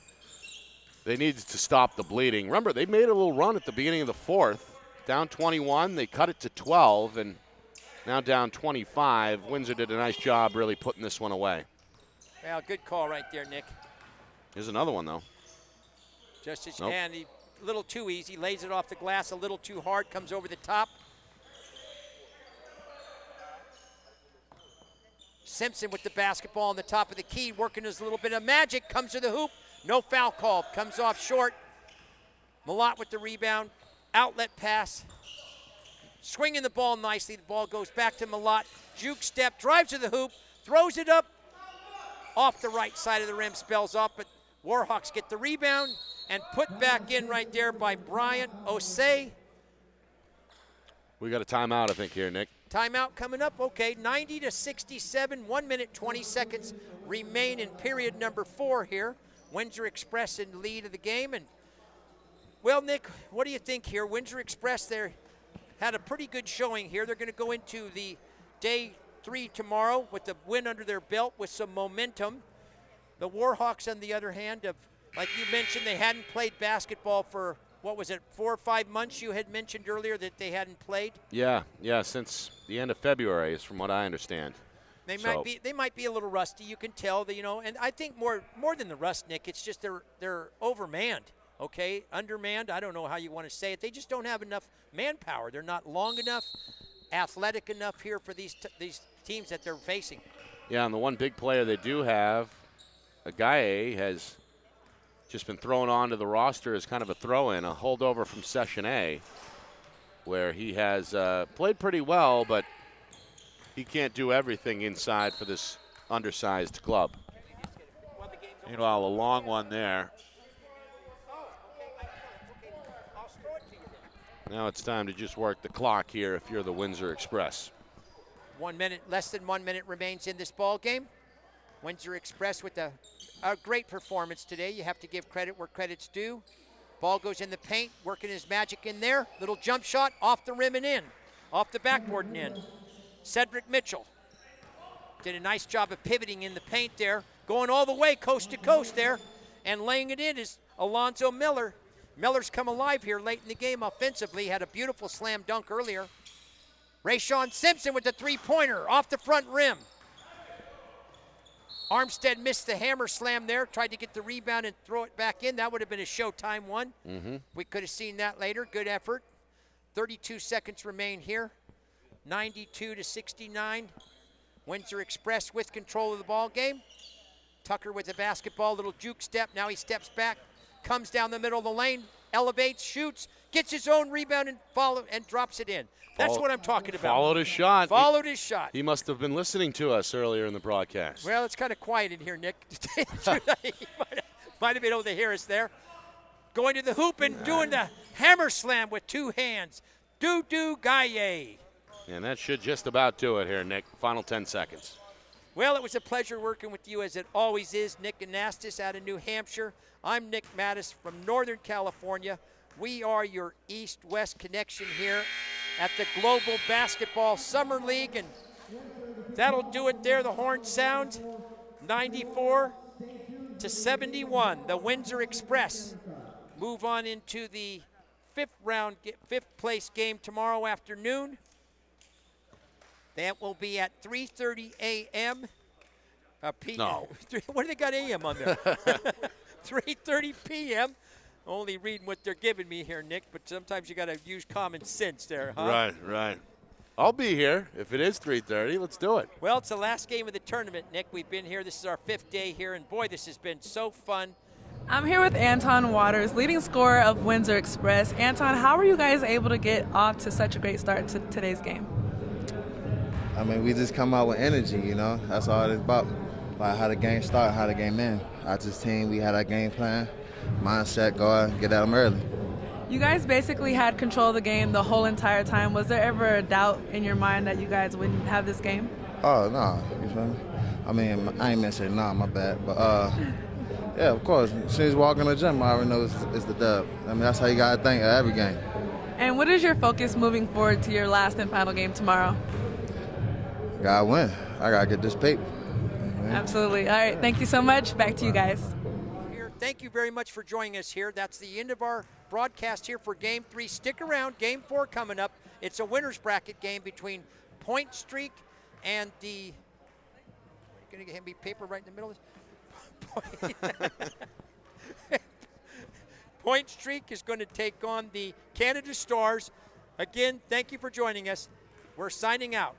they needed to stop the bleeding. Remember, they made a little run at the beginning of the fourth. Down 21, they cut it to 12, and now down 25. Windsor did a nice job really putting this one away.
Well, good call right there, Nick.
Here's another one, though.
Just as and he a little too easy, lays it off the glass a little too hard, comes over the top. Simpson with the basketball on the top of the key, working his little bit of magic, comes to the hoop, no foul call, comes off short. Malott with the rebound, outlet pass, swinging the ball nicely. The ball goes back to Malott, juke step, drives to the hoop, throws it up, off the right side of the rim, spells off, but Warhawks get the rebound and put back in right there by Bryant Osei.
We got a timeout, I think, here, Nick.
Timeout coming up. Okay, 90-67, 1 minute, 20 seconds remain in period number 4 here. Windsor Express in the lead of the game. And, well, Nick, what do you think here? Windsor Express there had a pretty good showing here. They're going to go into the day 3 tomorrow with the win under their belt with some momentum. The Warhawks, on the other hand, like you mentioned, they hadn't played basketball for, what was it, 4 or 5 months you had mentioned earlier that they hadn't played? Yeah,
since the end of February is from what I understand.
They might be a little rusty, you can tell, and I think more than the rust, Nick, it's just they're overmanned, okay? Undermanned, I don't know how you want to say it. They just don't have enough manpower. They're not long enough, athletic enough here for these teams that they're facing.
Yeah, and the one big player they do have, Agaye, has just been thrown onto the roster as kind of a throw-in, a holdover from Session A, where he has played pretty well, but he can't do everything inside for this undersized club. Meanwhile, a long one there. Now it's time to just work the clock here if you're the Windsor Express.
1 minute, less than 1 minute remains in this ball game. Windsor Express with a great performance today. You have to give credit where credit's due. Ball goes in the paint, working his magic in there. Little jump shot off the rim and in, off the backboard and in. Cedric Mitchell did a nice job of pivoting in the paint there, going all the way coast to coast there, and laying it in is Alonzo Miller. Miller's come alive here late in the game offensively, had a beautiful slam dunk earlier. Rayshawn Simpson with the three-pointer off the front rim. Armstead missed the hammer slam there, tried to get the rebound and throw it back in. That would have been a Showtime one. We could have seen that later. Good effort. 32 seconds remain here. 92-69. Windsor Express with control of the ball game. Tucker with the basketball, little juke step. Now he steps back, comes down the middle of the lane, elevates, shoots, gets his own rebound and drops it in. That's what I'm talking about.
Followed his shot.
Followed his shot.
He must have been listening to us earlier in the broadcast.
Well, it's kind of quiet in here, Nick. He might have been able to hear us there. Going to the hoop and doing the hammer slam with two hands. Dudu Gaye.
And that should just about do it here, Nick. Final 10 seconds.
Well, it was a pleasure working with you, as it always is. Nick Anastas out of New Hampshire. I'm Nick Mattis from Northern California. We are your East-West connection here at the Global Basketball Summer League, and that'll do it there. The horn sounds 94-71. The Windsor Express move on into the fifth place game tomorrow afternoon. That will be at 3:30 a.m.
No.
What do they got a.m. on there? 3:30 p.m. Only reading what they're giving me here, Nick, but sometimes you got to use common sense there, huh?
Right. I'll be here if it is 3:30. Let's do it.
Well, it's the last game of the tournament, Nick. We've been here. This is our 5th day here, and boy, this has been so fun.
I'm here with Anton Waters, leading scorer of Windsor Express. Anton, how were you guys able to get off to such a great start to today's game?
I mean, we just come out with energy, you know. That's all it's about. Like how the game start, how the game end. As this team, we had our game plan, mindset, go out and get at them early.
You guys basically had control of the game the whole entire time. Was there ever a doubt in your mind that you guys wouldn't have this game?
Oh, no, you feel me? I mean, I ain't meant to say nah, my bad. But, yeah, of course. As soon as you walk in the gym, I already know it's the dub. I mean, that's how you got to think of every game.
And what is your focus moving forward to your last and final game tomorrow?
Gotta win. I gotta get this paper.
Absolutely. All right, thank you so much. Back to you guys.
Thank you very much for joining us here. That's the end of our broadcast here for Game 3. Stick around. Game 4 coming up. It's a winner's bracket game between Point Streak and the... Are you going to hand me paper right in the middle of this? Point Streak is going to take on the Canada Stars. Again, thank you for joining us. We're signing out.